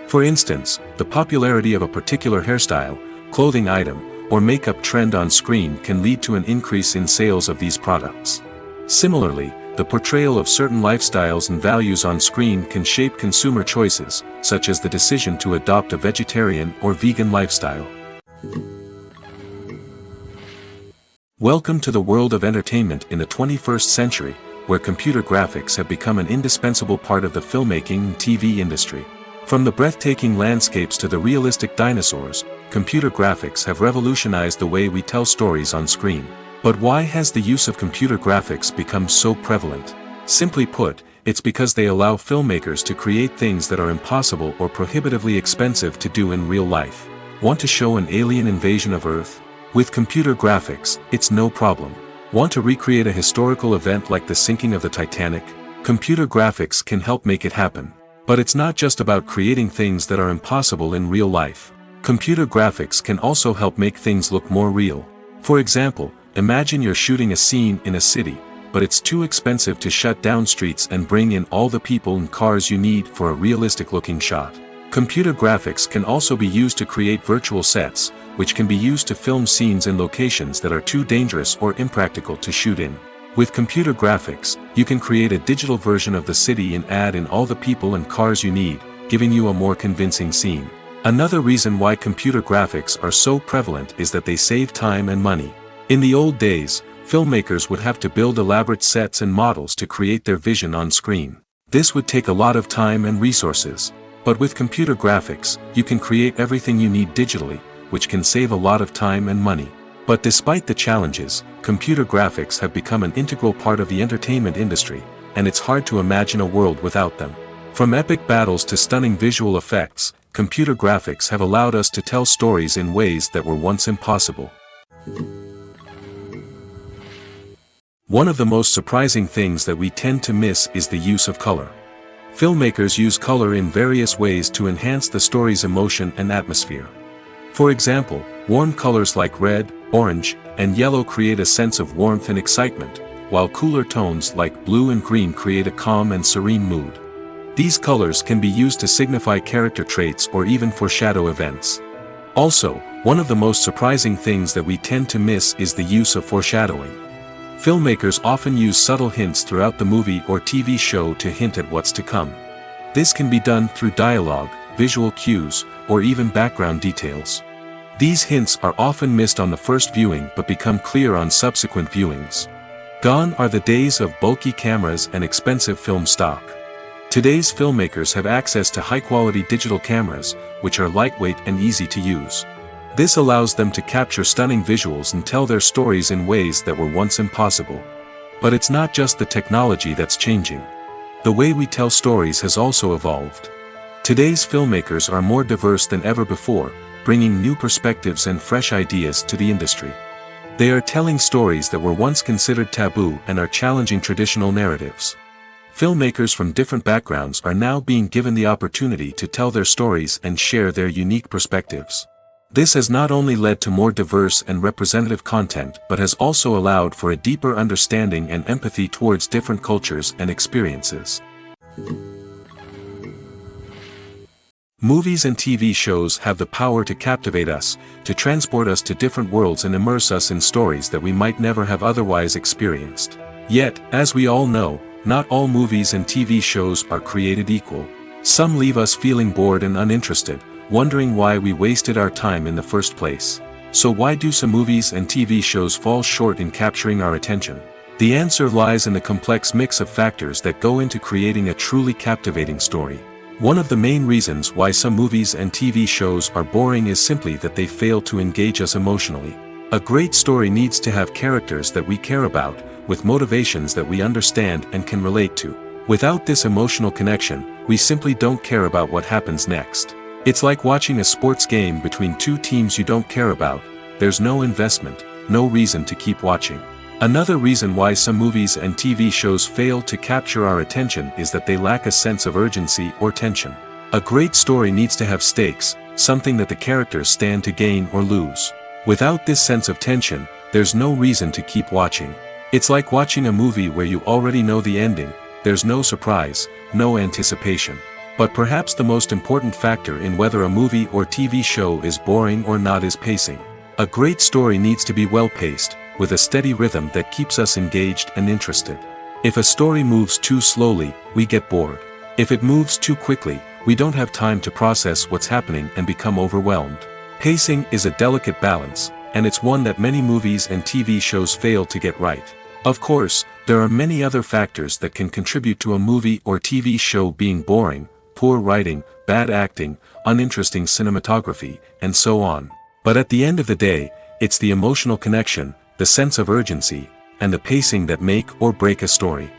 For instance, the popularity of a particular hairstyle, clothing item, or makeup trend on screen can lead to an increase in sales of these products. Similarly, the portrayal of certain lifestyles and values on screen can shape consumer choices, such as the decision to adopt a vegetarian or vegan lifestyle. Welcome to the world of entertainment in the 21st century, where computer graphics have become an indispensable part of the filmmaking and TV industry. From the breathtaking landscapes to the realistic dinosaurs, computer graphics have revolutionized the way we tell stories on screen. But why has the use of computer graphics become so prevalent? Simply put, it's because they allow filmmakers to create things that are impossible or prohibitively expensive to do in real life. Want to show an alien invasion of Earth? With computer graphics, it's no problem. Want to recreate a historical event like the sinking of the Titanic? Computer graphics can help make it happen. But it's not just about creating things that are impossible in real life. Computer graphics can also help make things look more real. For example, imagine you're shooting a scene in a city, but it's too expensive to shut down streets and bring in all the people and cars you need for a realistic-looking shot. Computer graphics can also be used to create virtual sets, which can be used to film scenes in locations that are too dangerous or impractical to shoot in. With computer graphics, you can create a digital version of the city and add in all the people and cars you need, giving you a more convincing scene. Another reason why computer graphics are so prevalent is that they save time and money. In the old days, filmmakers would have to build elaborate sets and models to create their vision on screen. This would take a lot of time and resources. But with computer graphics, you can create everything you need digitally, which can save a lot of time and money. But despite the challenges, computer graphics have become an integral part of the entertainment industry, and it's hard to imagine a world without them. From epic battles to stunning visual effects, computer graphics have allowed us to tell stories in ways that were once impossible. One of the most surprising things that we tend to miss is the use of color. Filmmakers use color in various ways to enhance the story's emotion and atmosphere. For example, warm colors like red, orange, and yellow create a sense of warmth and excitement, while cooler tones like blue and green create a calm and serene mood. These colors can be used to signify character traits or even foreshadow events. Also, one of the most surprising things that we tend to miss is the use of foreshadowing. Filmmakers often use subtle hints throughout the movie or TV show to hint at what's to come. This can be done through dialogue, visual cues, or even background details. These hints are often missed on the first viewing but become clear on subsequent viewings. Gone are the days of bulky cameras and expensive film stock. Today's filmmakers have access to high-quality digital cameras, which are lightweight and easy to use. This allows them to capture stunning visuals and tell their stories in ways that were once impossible. But it's not just the technology that's changing. The way we tell stories has also evolved. Today's filmmakers are more diverse than ever before, bringing new perspectives and fresh ideas to the industry. They are telling stories that were once considered taboo and are challenging traditional narratives. Filmmakers from different backgrounds are now being given the opportunity to tell their stories and share their unique perspectives. This has not only led to more diverse and representative content but has also allowed for a deeper understanding and empathy towards different cultures and experiences. Movies and TV shows have the power to captivate us, to transport us to different worlds and immerse us in stories that we might never have otherwise experienced. Yet, as we all know, not all movies and TV shows are created equal. Some leave us feeling bored and uninterested, wondering why we wasted our time in the first place. So why do some movies and TV shows fall short in capturing our attention? The answer lies in the complex mix of factors that go into creating a truly captivating story. One of the main reasons why some movies and TV shows are boring is simply that they fail to engage us emotionally. A great story needs to have characters that we care about, with motivations that we understand and can relate to. Without this emotional connection, we simply don't care about what happens next. It's like watching a sports game between two teams you don't care about. There's no investment, no reason to keep watching. Another reason why some movies and TV shows fail to capture our attention is that they lack a sense of urgency or tension. A great story needs to have stakes, something that the characters stand to gain or lose. Without this sense of tension, there's no reason to keep watching. It's like watching a movie where you already know the ending. There's no surprise, no anticipation. But perhaps the most important factor in whether a movie or TV show is boring or not is pacing. A great story needs to be well-paced, with a steady rhythm that keeps us engaged and interested. If a story moves too slowly, we get bored. If it moves too quickly, we don't have time to process what's happening and become overwhelmed. Pacing is a delicate balance, and it's one that many movies and TV shows fail to get right. Of course, there are many other factors that can contribute to a movie or TV show being boring: poor writing, bad acting, uninteresting cinematography, and so on. But at the end of the day, it's the emotional connection, the sense of urgency, and the pacing that make or break a story.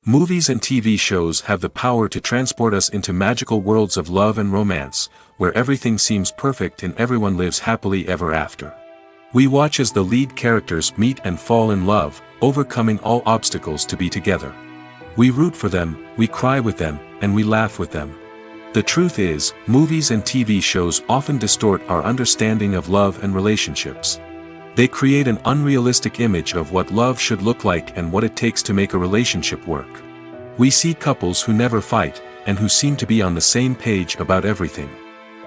Movies and TV shows have the power to transport us into magical worlds of love and romance, where everything seems perfect and everyone lives happily ever after. We watch as the lead characters meet and fall in love, overcoming all obstacles to be together. We root for them, we cry with them, and we laugh with them. The truth is, movies and TV shows often distort our understanding of love and relationships. They create an unrealistic image of what love should look like and what it takes to make a relationship work. We see couples who never fight, and who seem to be on the same page about everything.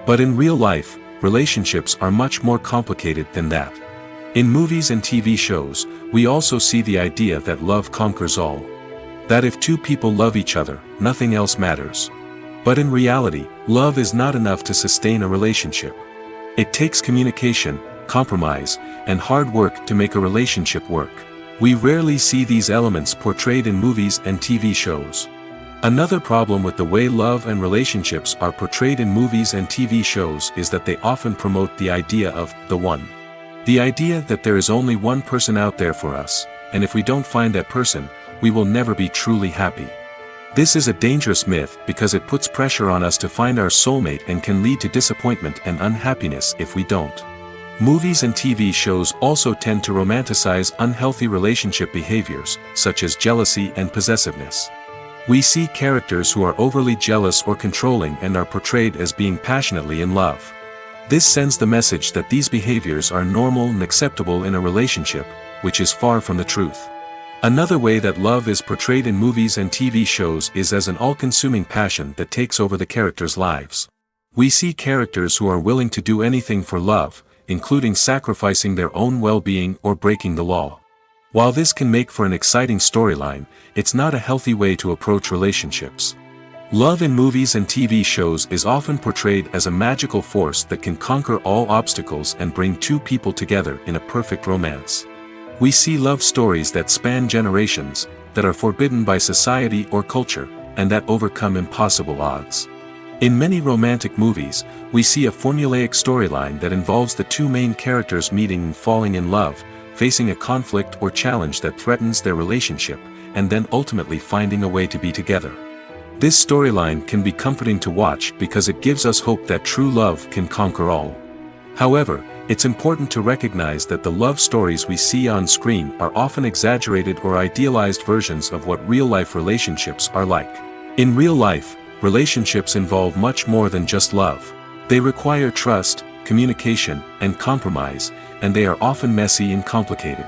But in real life, relationships are much more complicated than that. In movies and TV shows, we also see the idea that love conquers all. That if two people love each other, nothing else matters. But in reality, love is not enough to sustain a relationship. It takes communication, compromise, and hard work to make a relationship work. We rarely see these elements portrayed in movies and TV shows. Another problem with the way love and relationships are portrayed in movies and TV shows is that they often promote the idea of the one. The idea that there is only one person out there for us, and if we don't find that person, we will never be truly happy. This is a dangerous myth because it puts pressure on us to find our soulmate and can lead to disappointment and unhappiness if we don't. Movies and TV shows also tend to romanticize unhealthy relationship behaviors, such as jealousy and possessiveness. We see characters who are overly jealous or controlling and are portrayed as being passionately in love. This sends the message that these behaviors are normal and acceptable in a relationship, which is far from the truth. Another way that love is portrayed in movies and TV shows is as an all-consuming passion that takes over the characters' lives. We see characters who are willing to do anything for love, including sacrificing their own well-being or breaking the law. While this can make for an exciting storyline, it's not a healthy way to approach relationships. Love in movies and TV shows is often portrayed as a magical force that can conquer all obstacles and bring two people together in a perfect romance. We see love stories that span generations, that are forbidden by society or culture, and that overcome impossible odds. In many romantic movies, we see a formulaic storyline that involves the two main characters meeting and falling in love, facing a conflict or challenge that threatens their relationship, and then ultimately finding a way to be together. This storyline can be comforting to watch because it gives us hope that true love can conquer all. However, it's important to recognize that the love stories we see on screen are often exaggerated or idealized versions of what real-life relationships are like. In real life, relationships involve much more than just love. They require trust, communication, and compromise, and they are often messy and complicated.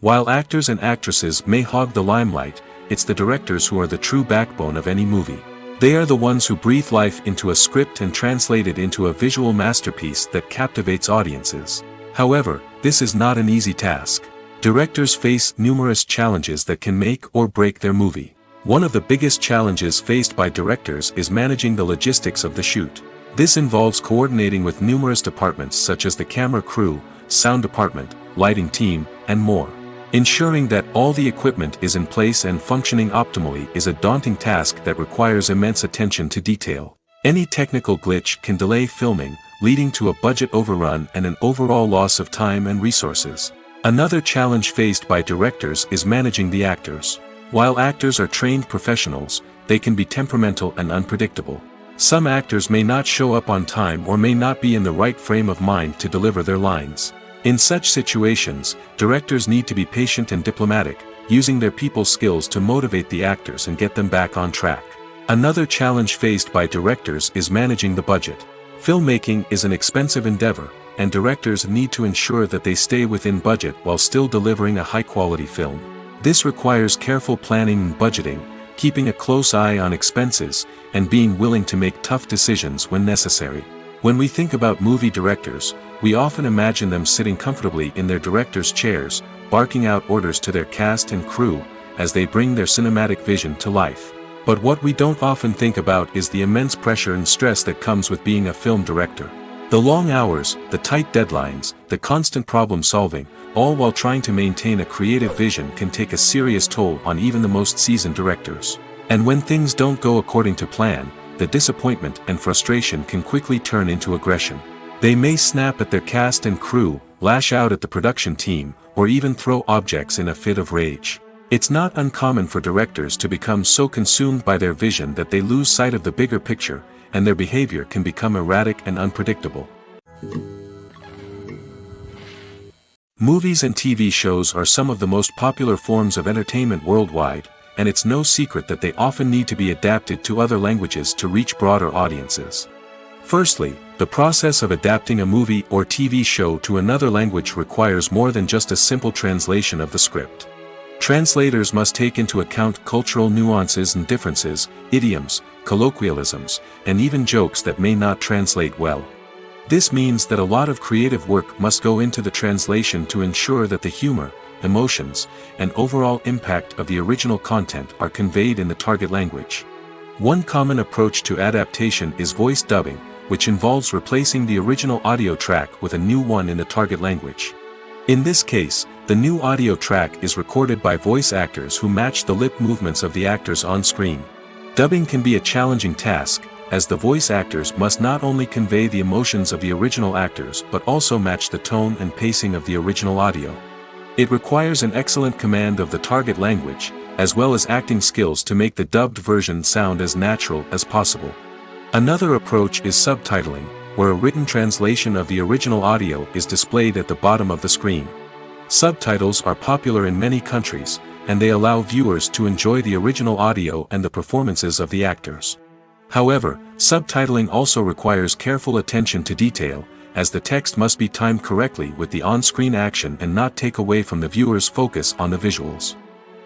While actors and actresses may hog the limelight, it's the directors who are the true backbone of any movie. They are the ones who breathe life into a script and translate it into a visual masterpiece that captivates audiences. However, this is not an easy task. Directors face numerous challenges that can make or break their movie. One of the biggest challenges faced by directors is managing the logistics of the shoot. This involves coordinating with numerous departments such as the camera crew, sound department, lighting team, and more. Ensuring that all the equipment is in place and functioning optimally is a daunting task that requires immense attention to detail. Any technical glitch can delay filming, leading to a budget overrun and an overall loss of time and resources. Another challenge faced by directors is managing the actors. While actors are trained professionals, they can be temperamental and unpredictable. Some actors may not show up on time or may not be in the right frame of mind to deliver their lines. In such situations, directors need to be patient and diplomatic, using their people skills to motivate the actors and get them back on track. Another challenge faced by directors is managing the budget. Filmmaking is an expensive endeavor, and directors need to ensure that they stay within budget while still delivering a high-quality film. This requires careful planning and budgeting, keeping a close eye on expenses, and being willing to make tough decisions when necessary. When we think about movie directors, we often imagine them sitting comfortably in their director's chairs, barking out orders to their cast and crew, as they bring their cinematic vision to life. But what we don't often think about is the immense pressure and stress that comes with being a film director. The long hours, the tight deadlines, the constant problem solving, all while trying to maintain a creative vision can take a serious toll on even the most seasoned directors. And when things don't go according to plan, the disappointment and frustration can quickly turn into aggression. They may snap at their cast and crew, lash out at the production team, or even throw objects in a fit of rage. It's not uncommon for directors to become so consumed by their vision that they lose sight of the bigger picture, and their behavior can become erratic and unpredictable. Movies and TV shows are some of the most popular forms of entertainment worldwide, and it's no secret that they often need to be adapted to other languages to reach broader audiences. Firstly, the process of adapting a movie or TV show to another language requires more than just a simple translation of the script. Translators must take into account cultural nuances and differences, idioms, colloquialisms, and even jokes that may not translate well. This means that a lot of creative work must go into the translation to ensure that the humor, emotions, and overall impact of the original content are conveyed in the target language. One common approach to adaptation is voice dubbing, which involves replacing the original audio track with a new one in the target language. In this case, the new audio track is recorded by voice actors who match the lip movements of the actors on screen. Dubbing can be a challenging task, as the voice actors must not only convey the emotions of the original actors but also match the tone and pacing of the original audio. It requires an excellent command of the target language, as well as acting skills to make the dubbed version sound as natural as possible. Another approach is subtitling, where a written translation of the original audio is displayed at the bottom of the screen. Subtitles are popular in many countries, and they allow viewers to enjoy the original audio and the performances of the actors. However, subtitling also requires careful attention to detail, as the text must be timed correctly with the on-screen action and not take away from the viewer's focus on the visuals.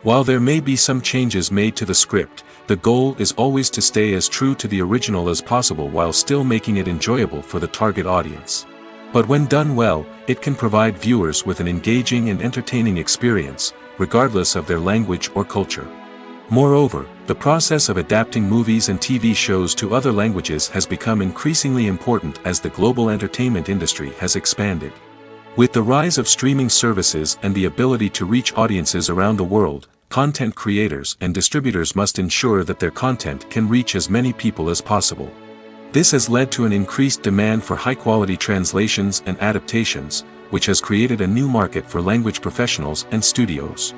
While there may be some changes made to the script, the goal is always to stay as true to the original as possible while still making it enjoyable for the target audience. But when done well, it can provide viewers with an engaging and entertaining experience, regardless of their language or culture. Moreover, the process of adapting movies and TV shows to other languages has become increasingly important as the global entertainment industry has expanded. With the rise of streaming services and the ability to reach audiences around the world, content creators and distributors must ensure that their content can reach as many people as possible. This has led to an increased demand for high-quality translations and adaptations, which has created a new market for language professionals and studios.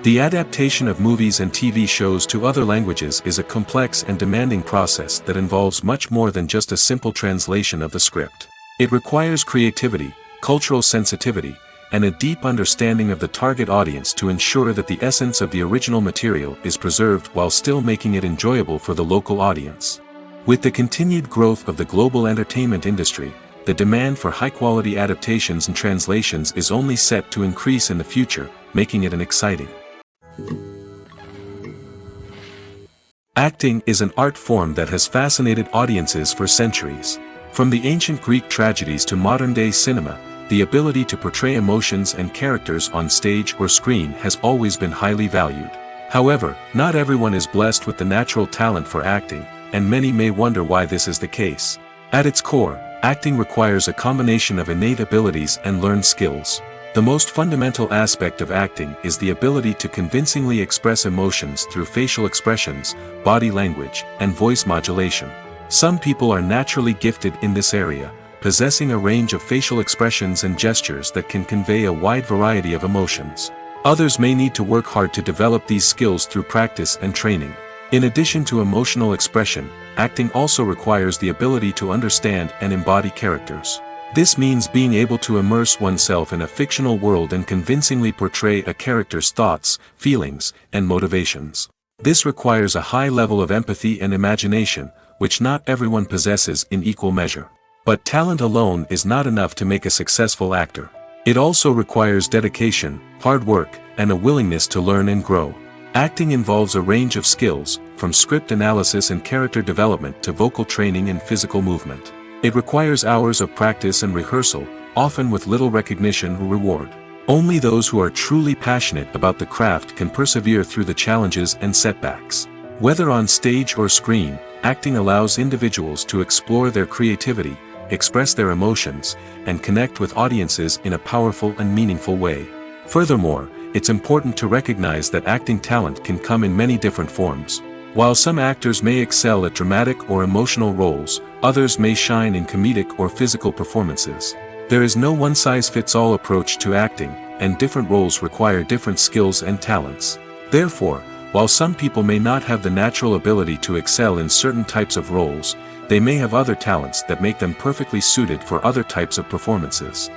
The adaptation of movies and TV shows to other languages is a complex and demanding process that involves much more than just a simple translation of the script. It requires creativity, cultural sensitivity, and a deep understanding of the target audience to ensure that the essence of the original material is preserved while still making it enjoyable for the local audience. With the continued growth of the global entertainment industry, the demand for high-quality adaptations and translations is only set to increase in the future, making it an exciting. Acting is an art form that has fascinated audiences for centuries. From the ancient Greek tragedies to modern-day cinema, the ability to portray emotions and characters on stage or screen has always been highly valued. However, not everyone is blessed with the natural talent for acting, and many may wonder why this is the case. At its core, acting requires a combination of innate abilities and learned skills. The most fundamental aspect of acting is the ability to convincingly express emotions through facial expressions, body language, and voice modulation. Some people are naturally gifted in this area, possessing a range of facial expressions and gestures that can convey a wide variety of emotions. Others may need to work hard to develop these skills through practice and training. In addition to emotional expression, acting also requires the ability to understand and embody characters. This means being able to immerse oneself in a fictional world and convincingly portray a character's thoughts, feelings, and motivations. This requires a high level of empathy and imagination, which not everyone possesses in equal measure. But talent alone is not enough to make a successful actor. It also requires dedication, hard work, and a willingness to learn and grow. Acting involves a range of skills, from script analysis and character development to vocal training and physical movement. It requires hours of practice and rehearsal, often with little recognition or reward. Only those who are truly passionate about the craft can persevere through the challenges and setbacks. Whether on stage or screen, acting allows individuals to explore their creativity, express their emotions, and connect with audiences in a powerful and meaningful way. Furthermore, it's important to recognize that acting talent can come in many different forms. While some actors may excel at dramatic or emotional roles, others may shine in comedic or physical performances. There is no one-size-fits-all approach to acting, and different roles require different skills and talents. Therefore, while some people may not have the natural ability to excel in certain types of roles, they may have other talents that make them perfectly suited for other types of performances.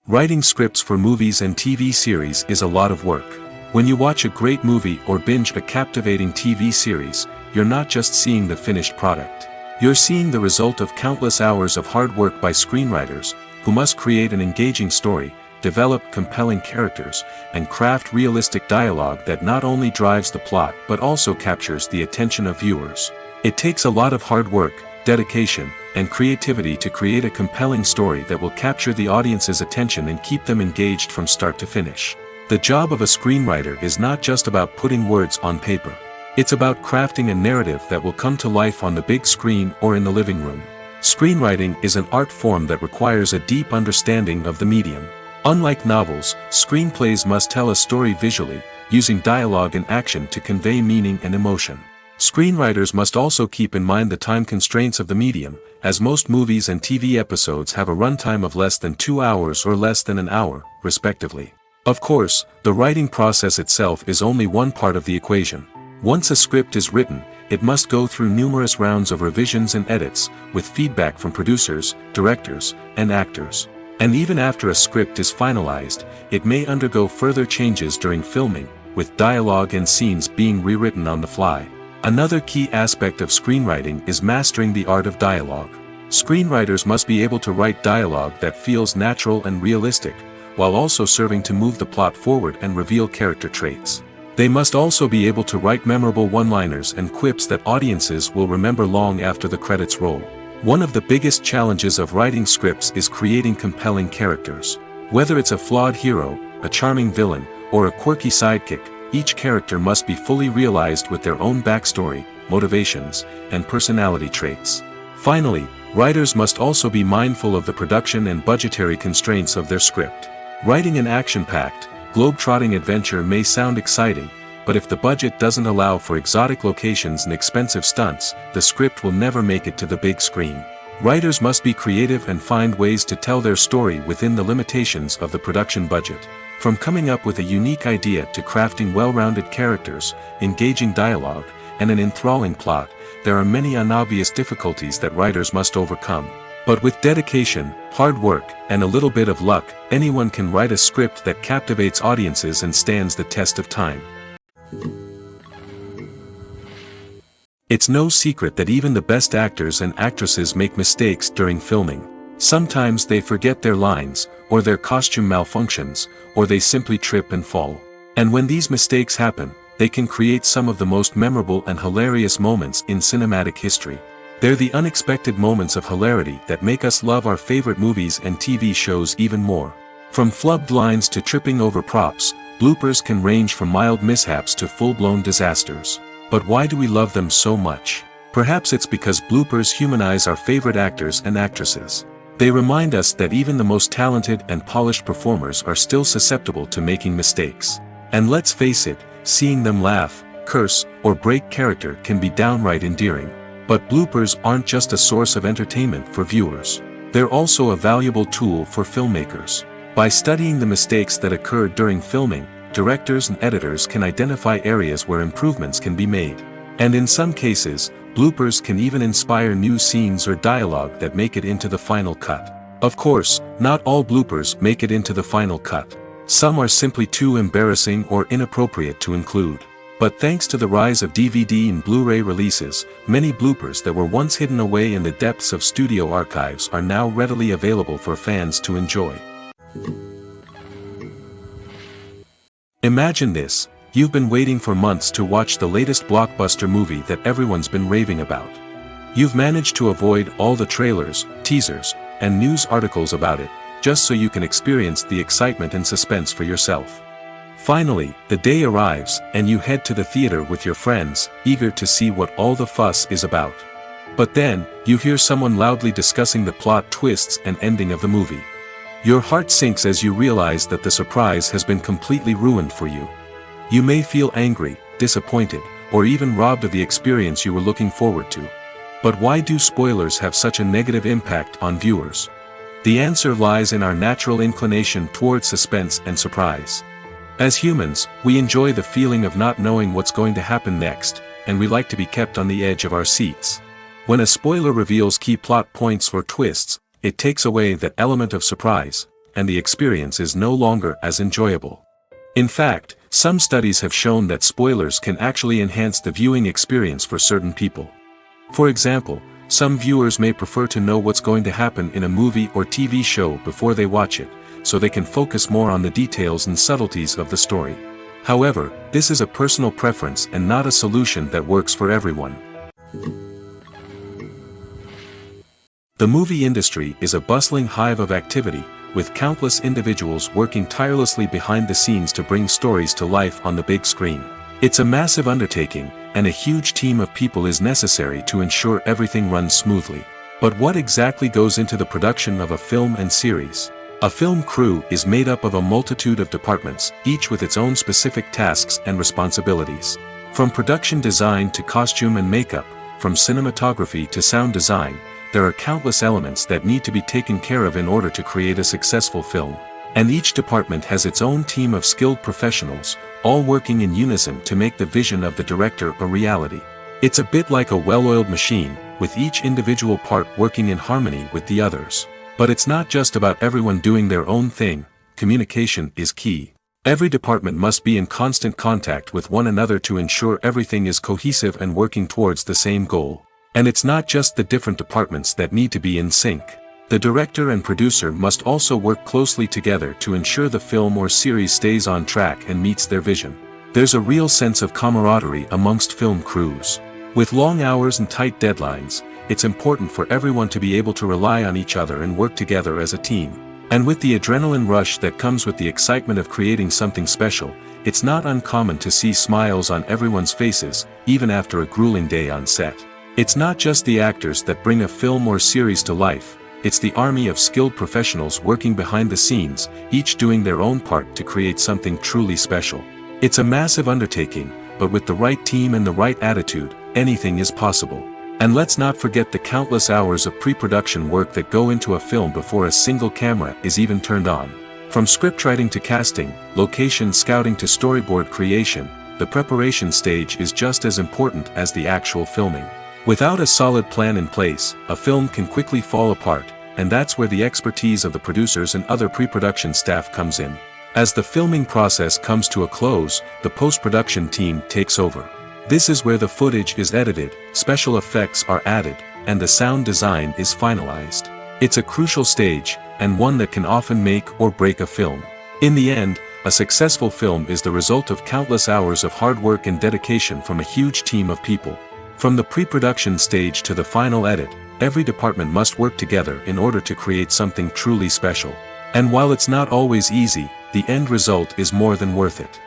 Writing scripts for movies and TV series is a lot of work. When you watch a great movie or binge a captivating TV series, you're not just seeing the finished product. You're seeing the result of countless hours of hard work by screenwriters, who must create an engaging story, develop compelling characters, and craft realistic dialogue that not only drives the plot but also captures the attention of viewers. It takes a lot of hard work, dedication, and creativity to create a compelling story that will capture the audience's attention and keep them engaged from start to finish. The job of a screenwriter is not just about putting words on paper. It's about crafting a narrative that will come to life on the big screen or in the living room. Screenwriting is an art form that requires a deep understanding of the medium. Unlike novels, screenplays must tell a story visually, using dialogue and action to convey meaning and emotion. Screenwriters must also keep in mind the time constraints of the medium, as most movies and TV episodes have a runtime of less than 2 hours or less than an hour, respectively. Of course, the writing process itself is only one part of the equation. Once a script is written, it must go through numerous rounds of revisions and edits, with feedback from producers, directors, and actors. And even after a script is finalized, it may undergo further changes during filming, with dialogue and scenes being rewritten on the fly. Another key aspect of screenwriting is mastering the art of dialogue. Screenwriters must be able to write dialogue that feels natural and realistic, while also serving to move the plot forward and reveal character traits. They must also be able to write memorable one-liners and quips that audiences will remember long after the credits roll. One of the biggest challenges of writing scripts is creating compelling characters. Whether it's a flawed hero, a charming villain, or a quirky sidekick, each character must be fully realized with their own backstory, motivations, and personality traits. Finally, writers must also be mindful of the production and budgetary constraints of their script. Writing an action-packed, globe-trotting adventure may sound exciting, but if the budget doesn't allow for exotic locations and expensive stunts, the script will never make it to the big screen. Writers must be creative and find ways to tell their story within the limitations of the production budget. From coming up with a unique idea to crafting well-rounded characters, engaging dialogue, and an enthralling plot, there are many unobvious difficulties that writers must overcome. But with dedication, hard work, and a little bit of luck, anyone can write a script that captivates audiences and stands the test of time. It's no secret that even the best actors and actresses make mistakes during filming. Sometimes they forget their lines, or their costume malfunctions, or they simply trip and fall. And when these mistakes happen, they can create some of the most memorable and hilarious moments in cinematic history. They're the unexpected moments of hilarity that make us love our favorite movies and TV shows even more. From flubbed lines to tripping over props, bloopers can range from mild mishaps to full-blown disasters. But why do we love them so much? Perhaps it's because bloopers humanize our favorite actors and actresses. They remind us that even the most talented and polished performers are still susceptible to making mistakes. And let's face it, seeing them laugh, curse, or break character can be downright endearing. But bloopers aren't just a source of entertainment for viewers. They're also a valuable tool for filmmakers. By studying the mistakes that occurred during filming, directors and editors can identify areas where improvements can be made. And in some cases, bloopers can even inspire new scenes or dialogue that make it into the final cut. Of course, not all bloopers make it into the final cut. Some are simply too embarrassing or inappropriate to include. But thanks to the rise of DVD and Blu-ray releases, many bloopers that were once hidden away in the depths of studio archives are now readily available for fans to enjoy. Imagine this, you've been waiting for months to watch the latest blockbuster movie that everyone's been raving about. You've managed to avoid all the trailers, teasers, and news articles about it, just so you can experience the excitement and suspense for yourself. Finally, the day arrives, and you head to the theater with your friends, eager to see what all the fuss is about. But then, you hear someone loudly discussing the plot twists and ending of the movie. Your heart sinks as you realize that the surprise has been completely ruined for you. You may feel angry, disappointed, or even robbed of the experience you were looking forward to. But why do spoilers have such a negative impact on viewers? The answer lies in our natural inclination toward suspense and surprise. As humans, we enjoy the feeling of not knowing what's going to happen next, and we like to be kept on the edge of our seats. When a spoiler reveals key plot points or twists, it takes away that element of surprise, and the experience is no longer as enjoyable. In fact, some studies have shown that spoilers can actually enhance the viewing experience for certain people. For example, some viewers may prefer to know what's going to happen in a movie or TV show before they watch it, so they can focus more on the details and subtleties of the story. However, this is a personal preference and not a solution that works for everyone. The movie industry is a bustling hive of activity, with countless individuals working tirelessly behind the scenes to bring stories to life on the big screen. It's a massive undertaking, and a huge team of people is necessary to ensure everything runs smoothly. But what exactly goes into the production of a film and series? A film crew is made up of a multitude of departments, each with its own specific tasks and responsibilities. From production design to costume and makeup, from cinematography to sound design, there are countless elements that need to be taken care of in order to create a successful film. And each department has its own team of skilled professionals, all working in unison to make the vision of the director a reality. It's a bit like a well-oiled machine, with each individual part working in harmony with the others. But it's not just about everyone doing their own thing, communication is key. Every department must be in constant contact with one another to ensure everything is cohesive and working towards the same goal. And it's not just the different departments that need to be in sync. The director and producer must also work closely together to ensure the film or series stays on track and meets their vision. There's a real sense of camaraderie amongst film crews. With long hours and tight deadlines, it's important for everyone to be able to rely on each other and work together as a team. And with the adrenaline rush that comes with the excitement of creating something special, it's not uncommon to see smiles on everyone's faces, even after a grueling day on set. It's not just the actors that bring a film or series to life, it's the army of skilled professionals working behind the scenes, each doing their own part to create something truly special. It's a massive undertaking, but with the right team and the right attitude, anything is possible. And let's not forget the countless hours of pre-production work that go into a film before a single camera is even turned on. From scriptwriting to casting, location scouting to storyboard creation, the preparation stage is just as important as the actual filming. Without a solid plan in place, a film can quickly fall apart, and that's where the expertise of the producers and other pre-production staff comes in. As the filming process comes to a close, the post-production team takes over. This is where the footage is edited, special effects are added, and the sound design is finalized. It's a crucial stage, and one that can often make or break a film. In the end, a successful film is the result of countless hours of hard work and dedication from a huge team of people. From the pre-production stage to the final edit, every department must work together in order to create something truly special. And while it's not always easy, the end result is more than worth it.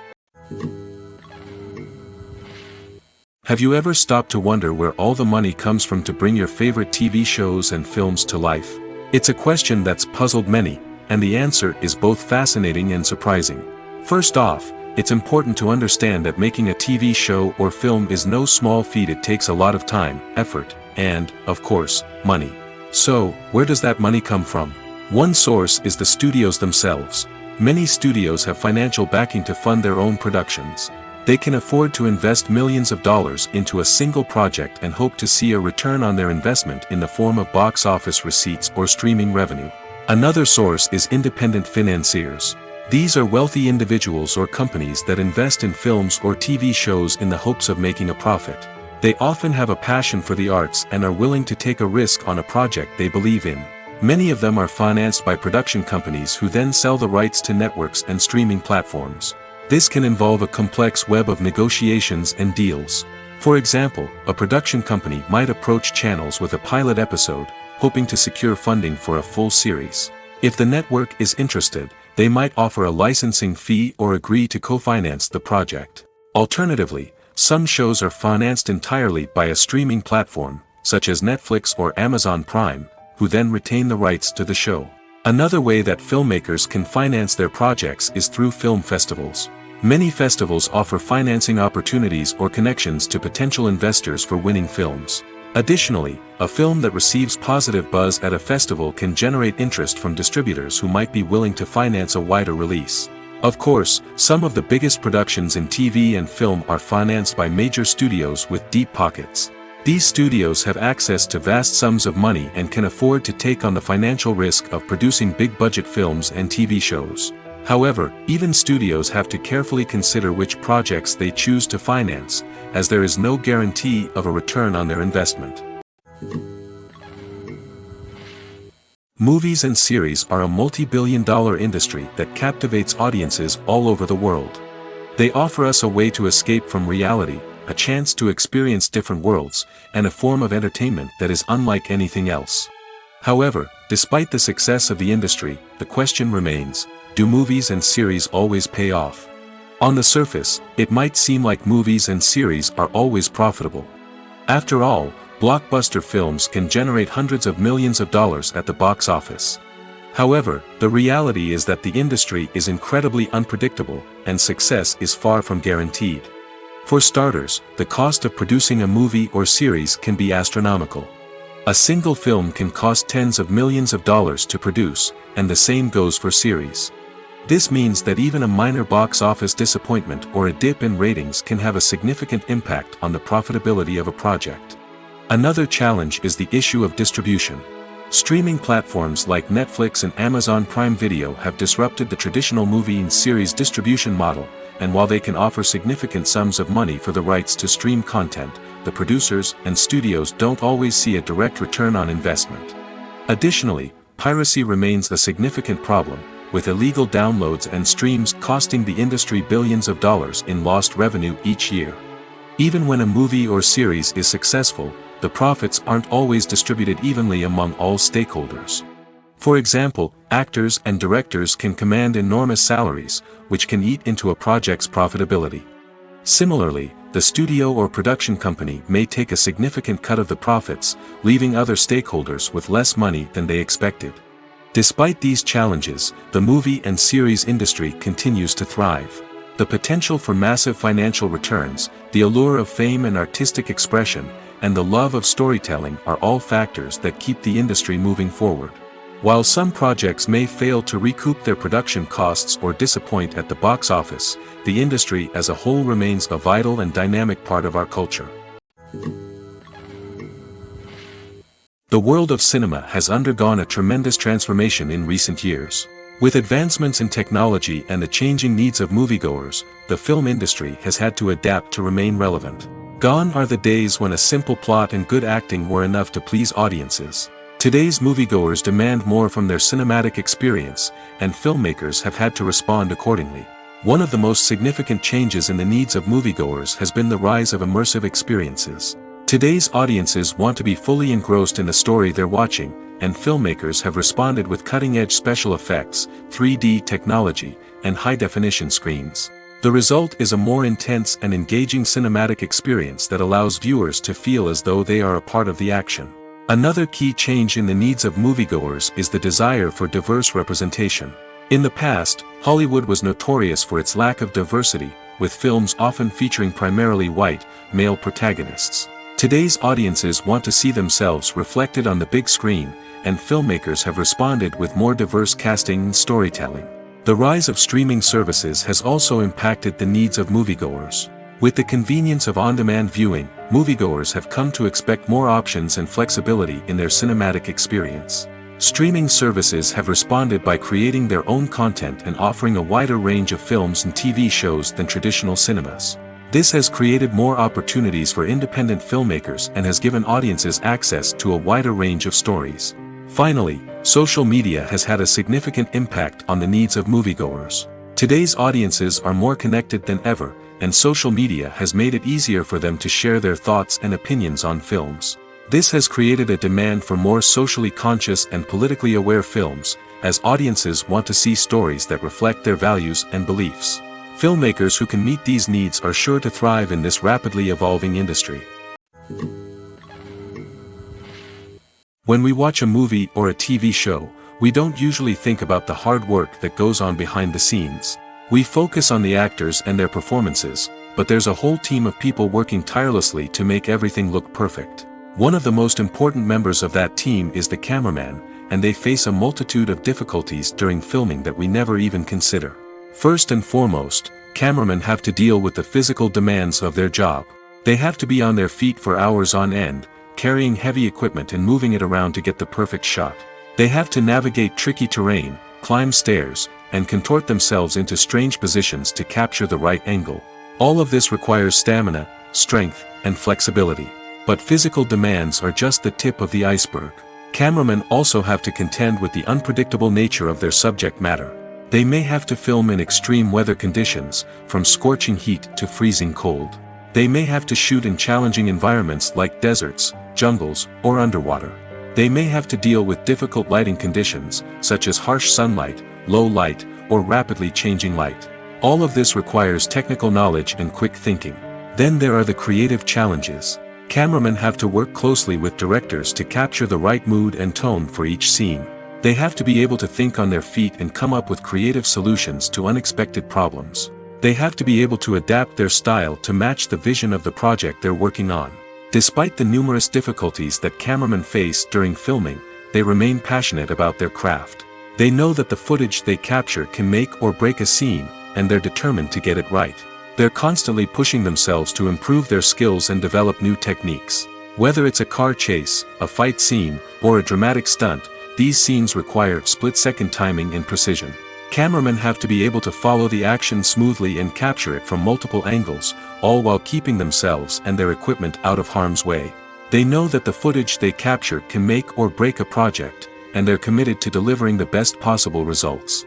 Have you ever stopped to wonder where all the money comes from to bring your favorite TV shows and films to life? It's a question that's puzzled many, and the answer is both fascinating and surprising. First off, it's important to understand that making a TV show or film is no small feat. It takes a lot of time, effort, and, of course, money. So, where does that money come from? One source is the studios themselves. Many studios have financial backing to fund their own productions. They can afford to invest millions of dollars into a single project and hope to see a return on their investment in the form of box office receipts or streaming revenue. Another source is independent financiers. These are wealthy individuals or companies that invest in films or TV shows in the hopes of making a profit. They often have a passion for the arts and are willing to take a risk on a project they believe in. Many of them are financed by production companies who then sell the rights to networks and streaming platforms. This can involve a complex web of negotiations and deals. For example, a production company might approach channels with a pilot episode, hoping to secure funding for a full series. If the network is interested, they might offer a licensing fee or agree to co-finance the project. Alternatively, some shows are financed entirely by a streaming platform, such as Netflix or Amazon Prime, who then retain the rights to the show. Another way that filmmakers can finance their projects is through film festivals. Many festivals offer financing opportunities or connections to potential investors for winning films. Additionally, a film that receives positive buzz at a festival can generate interest from distributors who might be willing to finance a wider release. Of course, some of the biggest productions in TV and film are financed by major studios with deep pockets. These studios have access to vast sums of money and can afford to take on the financial risk of producing big-budget films and TV shows. However, even studios have to carefully consider which projects they choose to finance, as there is no guarantee of a return on their investment. Movies and series are a multi-billion-dollar industry that captivates audiences all over the world. They offer us a way to escape from reality, a chance to experience different worlds, and a form of entertainment that is unlike anything else. However, despite the success of the industry, the question remains, do movies and series always pay off? On the surface, it might seem like movies and series are always profitable. After all, blockbuster films can generate hundreds of millions of dollars at the box office. However, the reality is that the industry is incredibly unpredictable, and success is far from guaranteed. For starters, the cost of producing a movie or series can be astronomical. A single film can cost tens of millions of dollars to produce, and the same goes for series. This means that even a minor box office disappointment or a dip in ratings can have a significant impact on the profitability of a project. Another challenge is the issue of distribution. Streaming platforms like Netflix and Amazon Prime Video have disrupted the traditional movie and series distribution model, and while they can offer significant sums of money for the rights to stream content, the producers and studios don't always see a direct return on investment. Additionally, piracy remains a significant problem, with illegal downloads and streams costing the industry billions of dollars in lost revenue each year. Even when a movie or series is successful, the profits aren't always distributed evenly among all stakeholders. For example, actors and directors can command enormous salaries, which can eat into a project's profitability. Similarly, the studio or production company may take a significant cut of the profits, leaving other stakeholders with less money than they expected. Despite these challenges, the movie and series industry continues to thrive. The potential for massive financial returns, the allure of fame and artistic expression, and the love of storytelling are all factors that keep the industry moving forward. While some projects may fail to recoup their production costs or disappoint at the box office, the industry as a whole remains a vital and dynamic part of our culture. The world of cinema has undergone a tremendous transformation in recent years. With advancements in technology and the changing needs of moviegoers, the film industry has had to adapt to remain relevant. Gone are the days when a simple plot and good acting were enough to please audiences. Today's moviegoers demand more from their cinematic experience, and filmmakers have had to respond accordingly. One of the most significant changes in the needs of moviegoers has been the rise of immersive experiences. Today's audiences want to be fully engrossed in the story they're watching, and filmmakers have responded with cutting-edge special effects, 3D technology, and high-definition screens. The result is a more intense and engaging cinematic experience that allows viewers to feel as though they are a part of the action. Another key change in the needs of moviegoers is the desire for diverse representation. In the past, Hollywood was notorious for its lack of diversity, with films often featuring primarily white, male protagonists. Today's audiences want to see themselves reflected on the big screen, and filmmakers have responded with more diverse casting and storytelling. The rise of streaming services has also impacted the needs of moviegoers. With the convenience of on-demand viewing, moviegoers have come to expect more options and flexibility in their cinematic experience. Streaming services have responded by creating their own content and offering a wider range of films and TV shows than traditional cinemas. This has created more opportunities for independent filmmakers and has given audiences access to a wider range of stories. Finally, social media has had a significant impact on the needs of moviegoers. Today's audiences are more connected than ever, and social media has made it easier for them to share their thoughts and opinions on films. This has created a demand for more socially conscious and politically aware films, as audiences want to see stories that reflect their values and beliefs. Filmmakers who can meet these needs are sure to thrive in this rapidly evolving industry. When we watch a movie or a TV show, we don't usually think about the hard work that goes on behind the scenes. We focus on the actors and their performances, but there's a whole team of people working tirelessly to make everything look perfect. One of the most important members of that team is the cameraman, and they face a multitude of difficulties during filming that we never even consider. First and foremost, cameramen have to deal with the physical demands of their job. They have to be on their feet for hours on end, carrying heavy equipment and moving it around to get the perfect shot. They have to navigate tricky terrain, climb stairs, and contort themselves into strange positions to capture the right angle. All of this requires stamina, strength, and flexibility. But physical demands are just the tip of the iceberg. Cameramen also have to contend with the unpredictable nature of their subject matter. They may have to film in extreme weather conditions, from scorching heat to freezing cold. They may have to shoot in challenging environments like deserts, jungles, or underwater. They may have to deal with difficult lighting conditions, such as harsh sunlight, low light, or rapidly changing light. All of this requires technical knowledge and quick thinking. Then there are the creative challenges. Cameramen have to work closely with directors to capture the right mood and tone for each scene. They have to be able to think on their feet and come up with creative solutions to unexpected problems. They have to be able to adapt their style to match the vision of the project they're working on. Despite the numerous difficulties that cameramen face during filming, they remain passionate about their craft. They know that the footage they capture can make or break a scene, and they're determined to get it right. They're constantly pushing themselves to improve their skills and develop new techniques. Whether it's a car chase, a fight scene, or a dramatic stunt, these scenes require split-second timing and precision. Cameramen have to be able to follow the action smoothly and capture it from multiple angles, all while keeping themselves and their equipment out of harm's way. They know that the footage they capture can make or break a project, and they're committed to delivering the best possible results.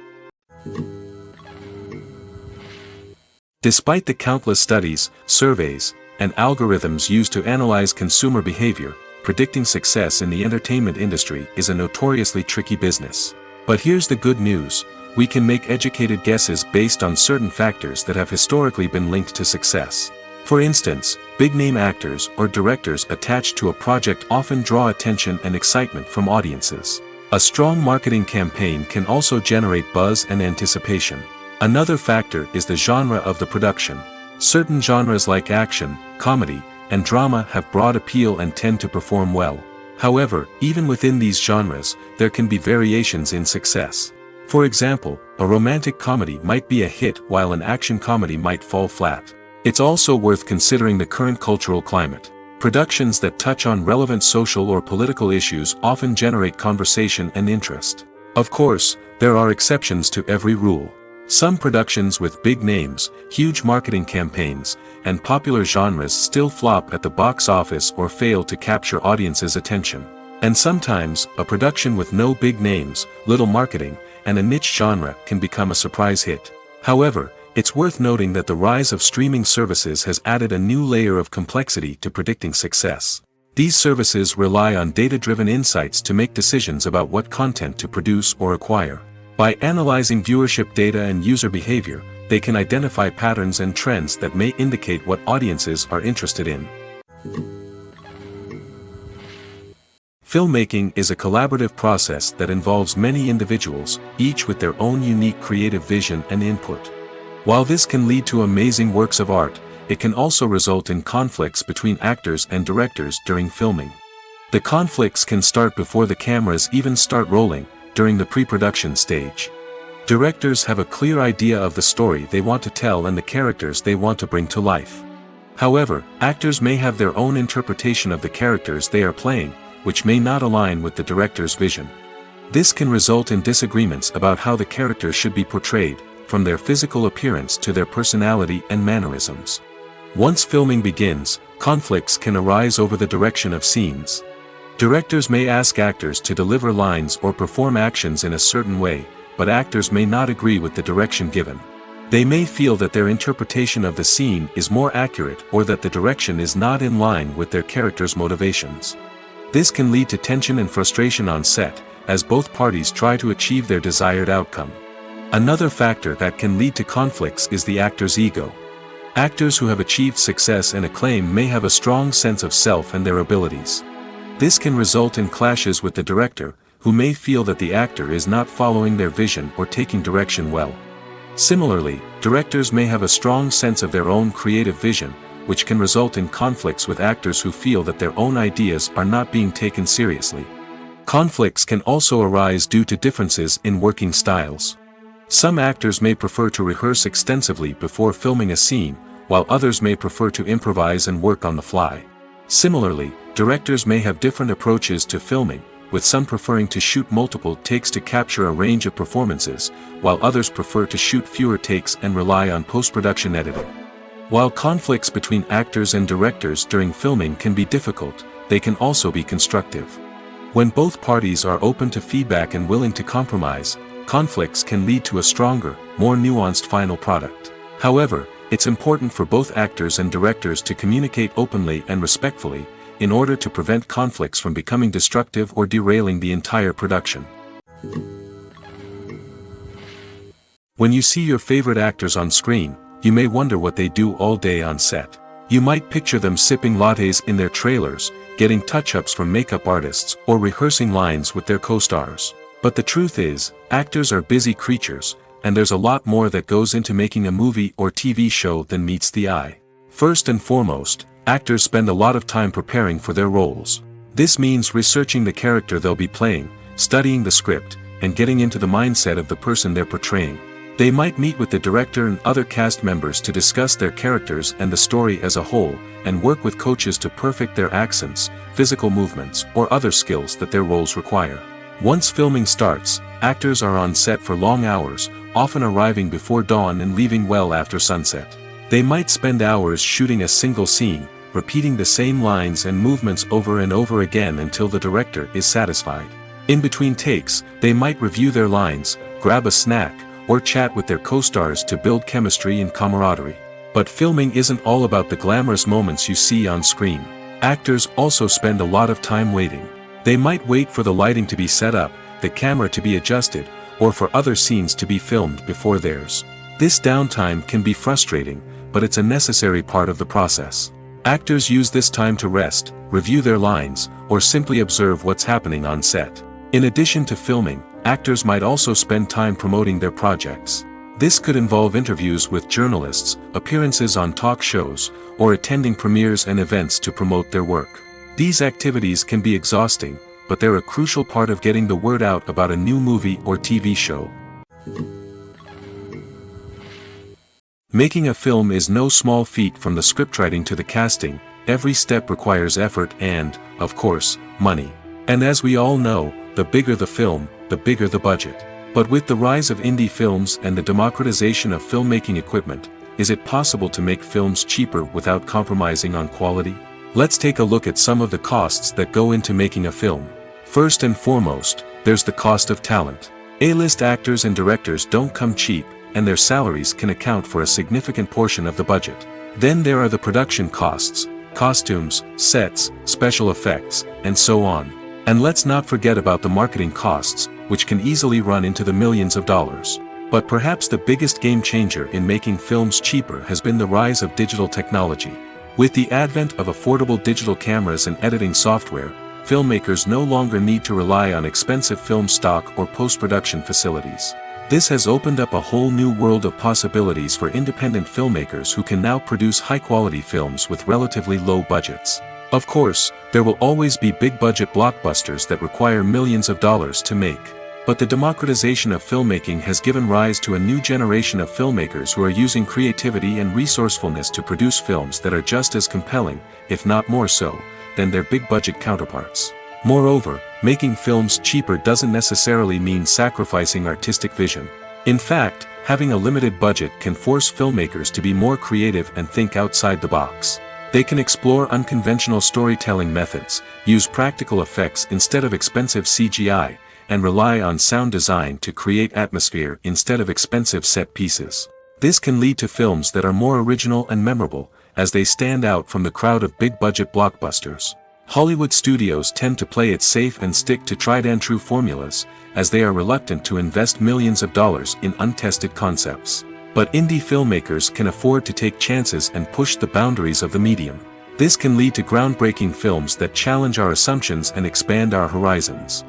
Despite the countless studies, surveys, and algorithms used to analyze consumer behavior, predicting success in the entertainment industry is a notoriously tricky business. But here's the good news: we can make educated guesses based on certain factors that have historically been linked to success. For instance, big-name actors or directors attached to a project often draw attention and excitement from audiences. A strong marketing campaign can also generate buzz and anticipation. Another factor is the genre of the production. Certain genres like action, comedy, and drama have broad appeal and tend to perform well. However, even within these genres, there can be variations in success. For example, a romantic comedy might be a hit while an action comedy might fall flat. It's also worth considering the current cultural climate. Productions that touch on relevant social or political issues often generate conversation and interest. Of course, there are exceptions to every rule. Some productions with big names, huge marketing campaigns, and popular genres still flop at the box office or fail to capture audiences' attention. And sometimes, a production with no big names, little marketing, and a niche genre can become a surprise hit. However, it's worth noting that the rise of streaming services has added a new layer of complexity to predicting success. These services rely on data-driven insights to make decisions about what content to produce or acquire. By analyzing viewership data and user behavior, they can identify patterns and trends that may indicate what audiences are interested in. Filmmaking is a collaborative process that involves many individuals, each with their own unique creative vision and input. While this can lead to amazing works of art, it can also result in conflicts between actors and directors during filming. The conflicts can start before the cameras even start rolling, during the pre-production stage. Directors have a clear idea of the story they want to tell and the characters they want to bring to life. However, actors may have their own interpretation of the characters they are playing, which may not align with the director's vision. This can result in disagreements about how the characters should be portrayed, from their physical appearance to their personality and mannerisms. Once filming begins, conflicts can arise over the direction of scenes. Directors may ask actors to deliver lines or perform actions in a certain way, but actors may not agree with the direction given. They may feel that their interpretation of the scene is more accurate or that the direction is not in line with their character's motivations. This can lead to tension and frustration on set, as both parties try to achieve their desired outcome. Another factor that can lead to conflicts is the actor's ego. Actors who have achieved success and acclaim may have a strong sense of self and their abilities. This can result in clashes with the director, who may feel that the actor is not following their vision or taking direction well. Similarly, directors may have a strong sense of their own creative vision, which can result in conflicts with actors who feel that their own ideas are not being taken seriously. Conflicts can also arise due to differences in working styles. Some actors may prefer to rehearse extensively before filming a scene, while others may prefer to improvise and work on the fly. Similarly, directors may have different approaches to filming, with some preferring to shoot multiple takes to capture a range of performances, while others prefer to shoot fewer takes and rely on post-production editing. While conflicts between actors and directors during filming can be difficult, they can also be constructive. When both parties are open to feedback and willing to compromise, conflicts can lead to a stronger, more nuanced final product. However, it's important for both actors and directors to communicate openly and respectfully, in order to prevent conflicts from becoming destructive or derailing the entire production. When you see your favorite actors on screen, you may wonder what they do all day on set. You might picture them sipping lattes in their trailers, getting touch-ups from makeup artists, or rehearsing lines with their co-stars. But the truth is, actors are busy creatures, and there's a lot more that goes into making a movie or TV show than meets the eye. First and foremost, actors spend a lot of time preparing for their roles. This means researching the character they'll be playing, studying the script, and getting into the mindset of the person they're portraying. They might meet with the director and other cast members to discuss their characters and the story as a whole, and work with coaches to perfect their accents, physical movements, or other skills that their roles require. Once filming starts, actors are on set for long hours, often arriving before dawn and leaving well after sunset. They might spend hours shooting a single scene, repeating the same lines and movements over and over again until the director is satisfied. In between takes, they might review their lines, grab a snack, or chat with their co-stars to build chemistry and camaraderie. But filming isn't all about the glamorous moments you see on screen. Actors also spend a lot of time waiting. They might wait for the lighting to be set up, the camera to be adjusted, or for other scenes to be filmed before theirs. This downtime can be frustrating, but it's a necessary part of the process. Actors use this time to rest, review their lines, or simply observe what's happening on set. In addition to filming, actors might also spend time promoting their projects. This could involve interviews with journalists, appearances on talk shows, or attending premieres and events to promote their work. These activities can be exhausting, but they're a crucial part of getting the word out about a new movie or TV show. Making a film is no small feat. From the scriptwriting to the casting, every step requires effort and, of course, money. And as we all know, the bigger the film, the bigger the budget. But with the rise of indie films and the democratization of filmmaking equipment, is it possible to make films cheaper without compromising on quality? Let's take a look at some of the costs that go into making a film. First and foremost, there's the cost of talent. A-list actors and directors don't come cheap, and their salaries can account for a significant portion of the budget. Then there are the production costs, costumes, sets, special effects, and so on. And let's not forget about the marketing costs, which can easily run into the millions of dollars. But perhaps the biggest game changer in making films cheaper has been the rise of digital technology. With the advent of affordable digital cameras and editing software, filmmakers no longer need to rely on expensive film stock or post-production facilities. This has opened up a whole new world of possibilities for independent filmmakers who can now produce high-quality films with relatively low budgets. Of course, there will always be big-budget blockbusters that require millions of dollars to make. But the democratization of filmmaking has given rise to a new generation of filmmakers who are using creativity and resourcefulness to produce films that are just as compelling, if not more so, than their big-budget counterparts. Moreover, making films cheaper doesn't necessarily mean sacrificing artistic vision. In fact, having a limited budget can force filmmakers to be more creative and think outside the box. They can explore unconventional storytelling methods, use practical effects instead of expensive CGI, and rely on sound design to create atmosphere instead of expensive set pieces. This can lead to films that are more original and memorable, as they stand out from the crowd of big-budget blockbusters. Hollywood studios tend to play it safe and stick to tried-and-true formulas, as they are reluctant to invest millions of dollars in untested concepts. But indie filmmakers can afford to take chances and push the boundaries of the medium. This can lead to groundbreaking films that challenge our assumptions and expand our horizons.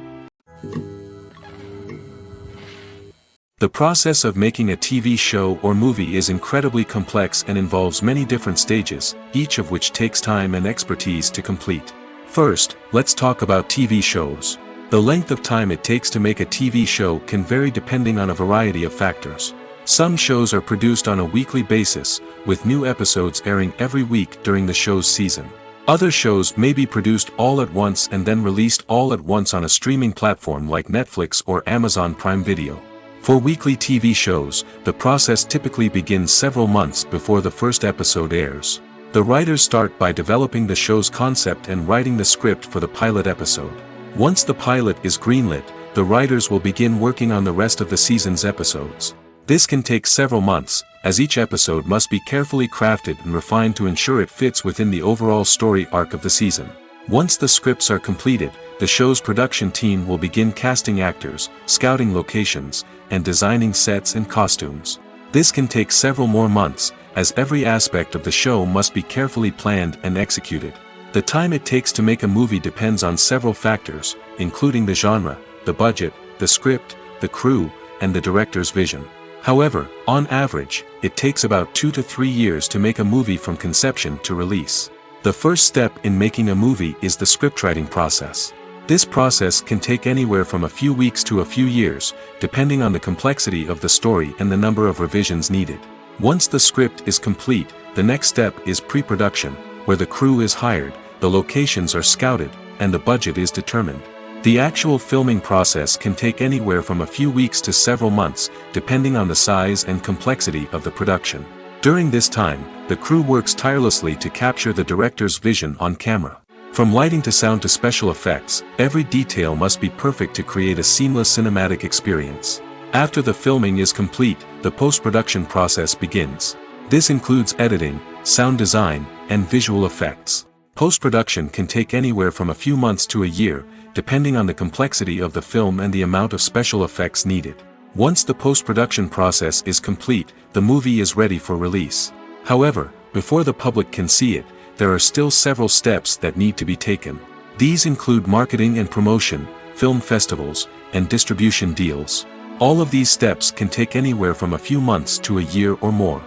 The process of making a TV show or movie is incredibly complex and involves many different stages, each of which takes time and expertise to complete. First, let's talk about TV shows. The length of time it takes to make a TV show can vary depending on a variety of factors. Some shows are produced on a weekly basis, with new episodes airing every week during the show's season. Other shows may be produced all at once and then released all at once on a streaming platform like Netflix or Amazon Prime Video. For weekly TV shows, the process typically begins several months before the first episode airs. The writers start by developing the show's concept and writing the script for the pilot episode. Once the pilot is greenlit, the writers will begin working on the rest of the season's episodes. This can take several months, as each episode must be carefully crafted and refined to ensure it fits within the overall story arc of the season. Once the scripts are completed, the show's production team will begin casting actors, scouting locations, and designing sets and costumes. This can take several more months, as every aspect of the show must be carefully planned and executed. The time it takes to make a movie depends on several factors, including the genre, the budget, the script, the crew, and the director's vision. However, on average, it takes about 2 to 3 years to make a movie from conception to release. The first step in making a movie is the scriptwriting process. This process can take anywhere from a few weeks to a few years, depending on the complexity of the story and the number of revisions needed. Once the script is complete, the next step is pre-production, where the crew is hired, the locations are scouted, and the budget is determined. The actual filming process can take anywhere from a few weeks to several months, depending on the size and complexity of the production. During this time, the crew works tirelessly to capture the director's vision on camera. From lighting to sound to special effects, every detail must be perfect to create a seamless cinematic experience. After the filming is complete, the post-production process begins. This includes editing, sound design, and visual effects. Post-production can take anywhere from a few months to a year, depending on the complexity of the film and the amount of special effects needed. Once the post-production process is complete, the movie is ready for release. However, before the public can see it, there are still several steps that need to be taken. These include marketing and promotion, film festivals, and distribution deals. All of these steps can take anywhere from a few months to a year or more.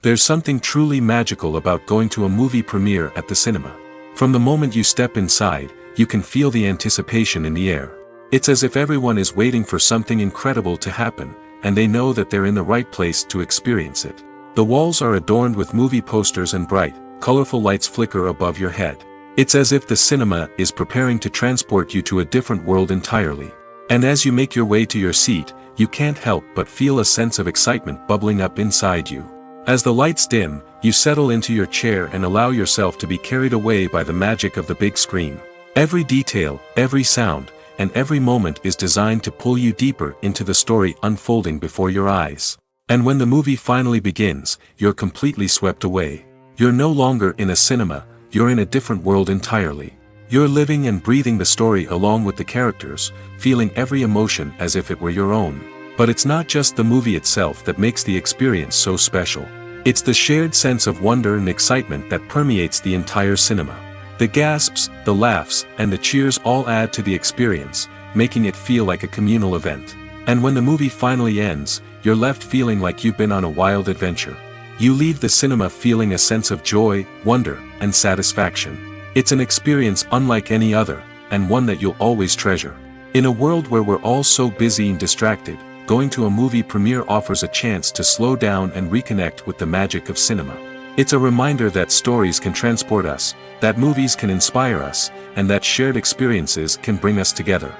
There's something truly magical about going to a movie premiere at the cinema. From the moment you step inside, you can feel the anticipation in the air. It's as if everyone is waiting for something incredible to happen, and they know that they're in the right place to experience it. The walls are adorned with movie posters and bright, colorful lights flicker above your head. It's as if the cinema is preparing to transport you to a different world entirely. And as you make your way to your seat, you can't help but feel a sense of excitement bubbling up inside you. As the lights dim, you settle into your chair and allow yourself to be carried away by the magic of the big screen. Every detail, every sound, and every moment is designed to pull you deeper into the story unfolding before your eyes. And when the movie finally begins, you're completely swept away. You're no longer in a cinema, you're in a different world entirely. You're living and breathing the story along with the characters, feeling every emotion as if it were your own. But it's not just the movie itself that makes the experience so special. It's the shared sense of wonder and excitement that permeates the entire cinema. The gasps, the laughs, and the cheers all add to the experience, making it feel like a communal event. And when the movie finally ends, you're left feeling like you've been on a wild adventure. You leave the cinema feeling a sense of joy, wonder, and satisfaction. It's an experience unlike any other, and one that you'll always treasure. In a world where we're all so busy and distracted, going to a movie premiere offers a chance to slow down and reconnect with the magic of cinema. It's a reminder that stories can transport us, that movies can inspire us, and that shared experiences can bring us together.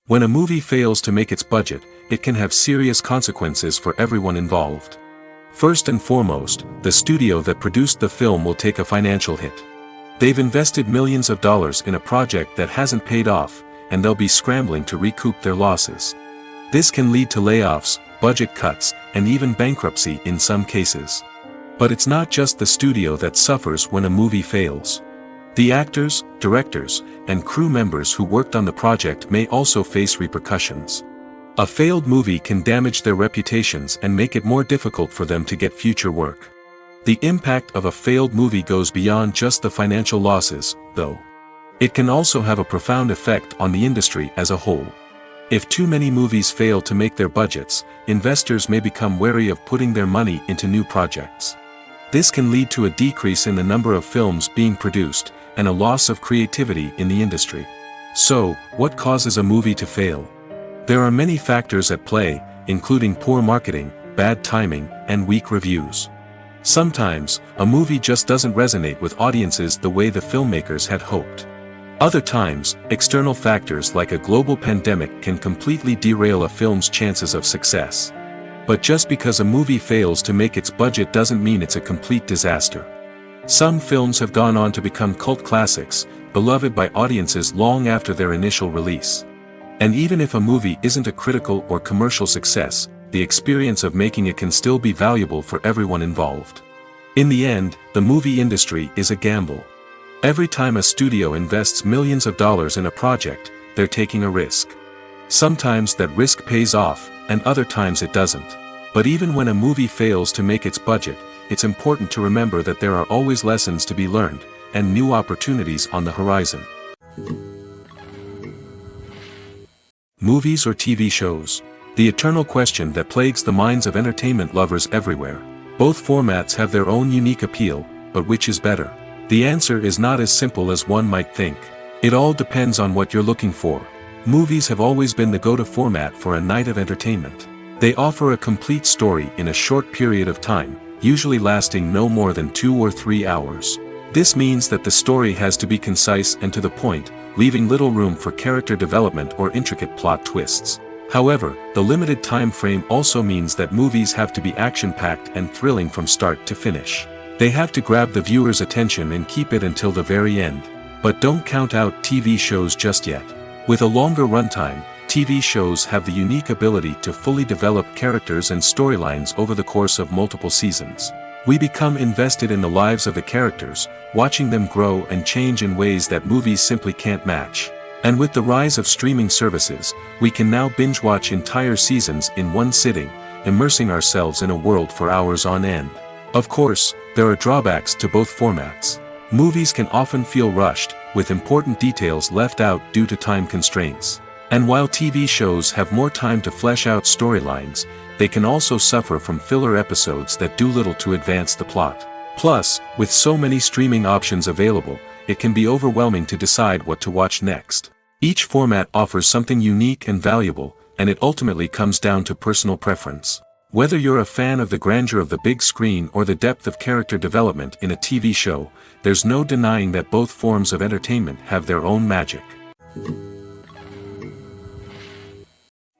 When a movie fails to make its budget, it can have serious consequences for everyone involved. First and foremost, the studio that produced the film will take a financial hit. They've invested millions of dollars in a project that hasn't paid off, and they'll be scrambling to recoup their losses. This can lead to layoffs, budget cuts, and even bankruptcy in some cases. But it's not just the studio that suffers when a movie fails. The actors, directors, and crew members who worked on the project may also face repercussions. A failed movie can damage their reputations and make it more difficult for them to get future work. The impact of a failed movie goes beyond just the financial losses, though. It can also have a profound effect on the industry as a whole. If too many movies fail to make their budgets, investors may become wary of putting their money into new projects. This can lead to a decrease in the number of films being produced, and a loss of creativity in the industry. So, what causes a movie to fail? There are many factors at play, including poor marketing, bad timing, and weak reviews. Sometimes, a movie just doesn't resonate with audiences the way the filmmakers had hoped. Other times, external factors like a global pandemic can completely derail a film's chances of success. But just because a movie fails to make its budget doesn't mean it's a complete disaster. Some films have gone on to become cult classics, beloved by audiences long after their initial release. And even if a movie isn't a critical or commercial success, the experience of making it can still be valuable for everyone involved. In the end, the movie industry is a gamble. Every time a studio invests millions of dollars in a project, they're taking a risk. Sometimes that risk pays off, and other times it doesn't. But even when a movie fails to make its budget, it's important to remember that there are always lessons to be learned, and new opportunities on the horizon. Movies or TV shows? The eternal question that plagues the minds of entertainment lovers everywhere. Both formats have their own unique appeal, but which is better? The answer is not as simple as one might think. It all depends on what you're looking for. Movies have always been the go-to format for a night of entertainment. They offer a complete story in a short period of time, usually lasting no more than 2 or 3 hours. This means that the story has to be concise and to the point, leaving little room for character development or intricate plot twists. However, the limited time frame also means that movies have to be action-packed and thrilling from start to finish. They have to grab the viewer's attention and keep it until the very end. But don't count out TV shows just yet. With a longer runtime, TV shows have the unique ability to fully develop characters and storylines over the course of multiple seasons. We become invested in the lives of the characters, watching them grow and change in ways that movies simply can't match. And with the rise of streaming services, we can now binge-watch entire seasons in one sitting, immersing ourselves in a world for hours on end. Of course, there are drawbacks to both formats. Movies can often feel rushed, with important details left out due to time constraints. And while TV shows have more time to flesh out storylines, they can also suffer from filler episodes that do little to advance the plot. Plus, with so many streaming options available, it can be overwhelming to decide what to watch next. Each format offers something unique and valuable, and it ultimately comes down to personal preference. Whether you're a fan of the grandeur of the big screen or the depth of character development in a TV show, there's no denying that both forms of entertainment have their own magic.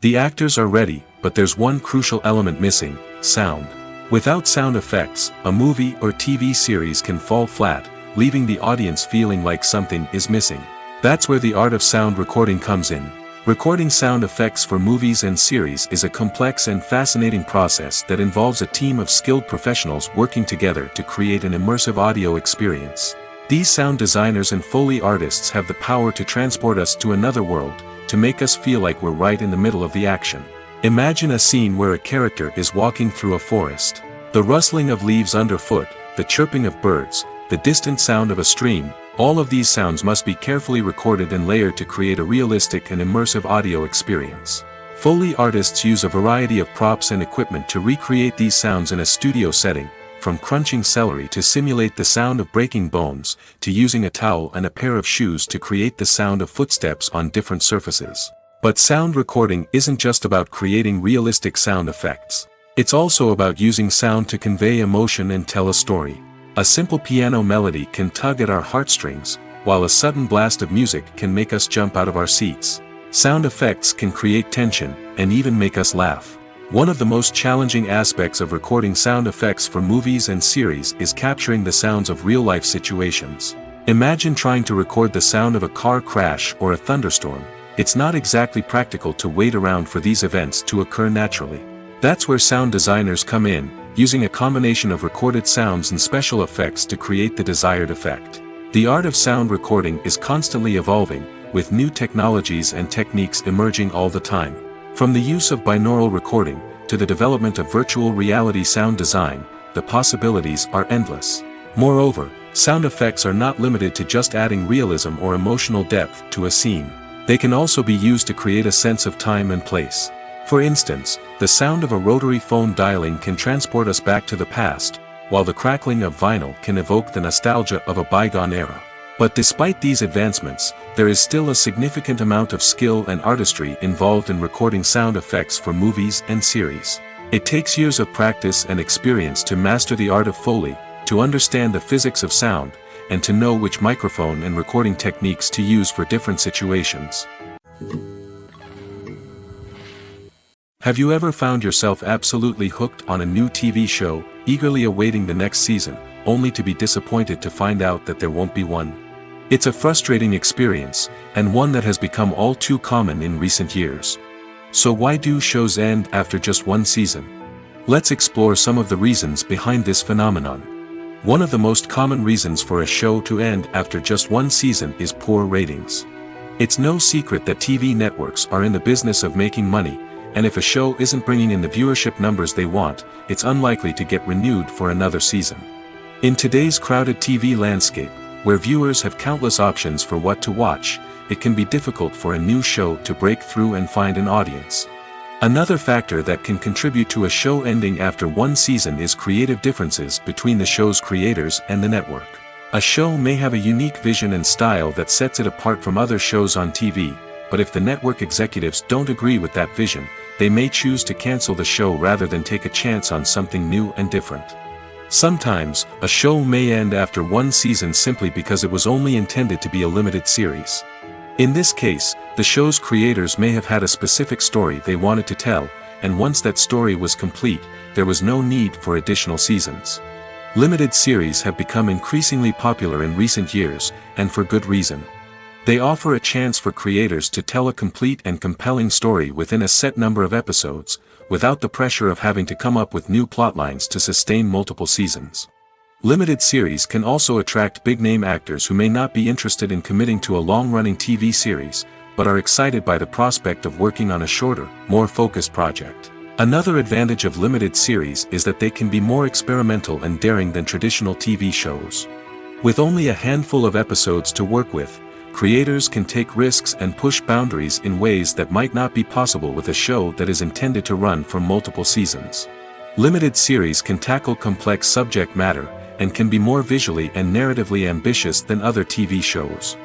The actors are ready, but there's one crucial element missing: sound. Without sound effects, a movie or TV series can fall flat, leaving the audience feeling like something is missing. That's where the art of sound recording comes in. Recording sound effects for movies and series is a complex and fascinating process that involves a team of skilled professionals working together to create an immersive audio experience. These sound designers and Foley artists have the power to transport us to another world, to make us feel like we're right in the middle of the action. Imagine a scene where a character is walking through a forest. The rustling of leaves underfoot, the chirping of birds, the distant sound of a stream, all of these sounds must be carefully recorded and layered to create a realistic and immersive audio experience. Foley artists use a variety of props and equipment to recreate these sounds in a studio setting, from crunching celery to simulate the sound of breaking bones, to using a towel and a pair of shoes to create the sound of footsteps on different surfaces. But sound recording isn't just about creating realistic sound effects. It's also about using sound to convey emotion and tell a story. A simple piano melody can tug at our heartstrings, while a sudden blast of music can make us jump out of our seats. Sound effects can create tension, and even make us laugh. One of the most challenging aspects of recording sound effects for movies and series is capturing the sounds of real-life situations. Imagine trying to record the sound of a car crash or a thunderstorm. It's not exactly practical to wait around for these events to occur naturally. That's where sound designers come in, using a combination of recorded sounds and special effects to create the desired effect. The art of sound recording is constantly evolving, with new technologies and techniques emerging all the time. From the use of binaural recording, to the development of virtual reality sound design, the possibilities are endless. Moreover, sound effects are not limited to just adding realism or emotional depth to a scene. They can also be used to create a sense of time and place. For instance, the sound of a rotary phone dialing can transport us back to the past, while the crackling of vinyl can evoke the nostalgia of a bygone era. But despite these advancements, there is still a significant amount of skill and artistry involved in recording sound effects for movies and series. It takes years of practice and experience to master the art of Foley, to understand the physics of sound, and to know which microphone and recording techniques to use for different situations. Have you ever found yourself absolutely hooked on a new TV show, eagerly awaiting the next season, only to be disappointed to find out that there won't be one? It's a frustrating experience, and one that has become all too common in recent years. So why do shows end after just one season? Let's explore some of the reasons behind this phenomenon. One of the most common reasons for a show to end after just one season is poor ratings. It's no secret that TV networks are in the business of making money, and if a show isn't bringing in the viewership numbers they want, it's unlikely to get renewed for another season. In today's crowded TV landscape, where viewers have countless options for what to watch, it can be difficult for a new show to break through and find an audience. Another factor that can contribute to a show ending after one season is creative differences between the show's creators and the network. A show may have a unique vision and style that sets it apart from other shows on TV, but if the network executives don't agree with that vision, they may choose to cancel the show rather than take a chance on something new and different. Sometimes, a show may end after one season simply because it was only intended to be a limited series. In this case, the show's creators may have had a specific story they wanted to tell, and once that story was complete, there was no need for additional seasons. Limited series have become increasingly popular in recent years, and for good reason. They offer a chance for creators to tell a complete and compelling story within a set number of episodes, without the pressure of having to come up with new plotlines to sustain multiple seasons. Limited series can also attract big-name actors who may not be interested in committing to a long-running TV series, but are excited by the prospect of working on a shorter, more focused project. Another advantage of limited series is that they can be more experimental and daring than traditional TV shows. With only a handful of episodes to work with, creators can take risks and push boundaries in ways that might not be possible with a show that is intended to run for multiple seasons. Limited series can tackle complex subject matter, and can be more visually and narratively ambitious than other TV shows.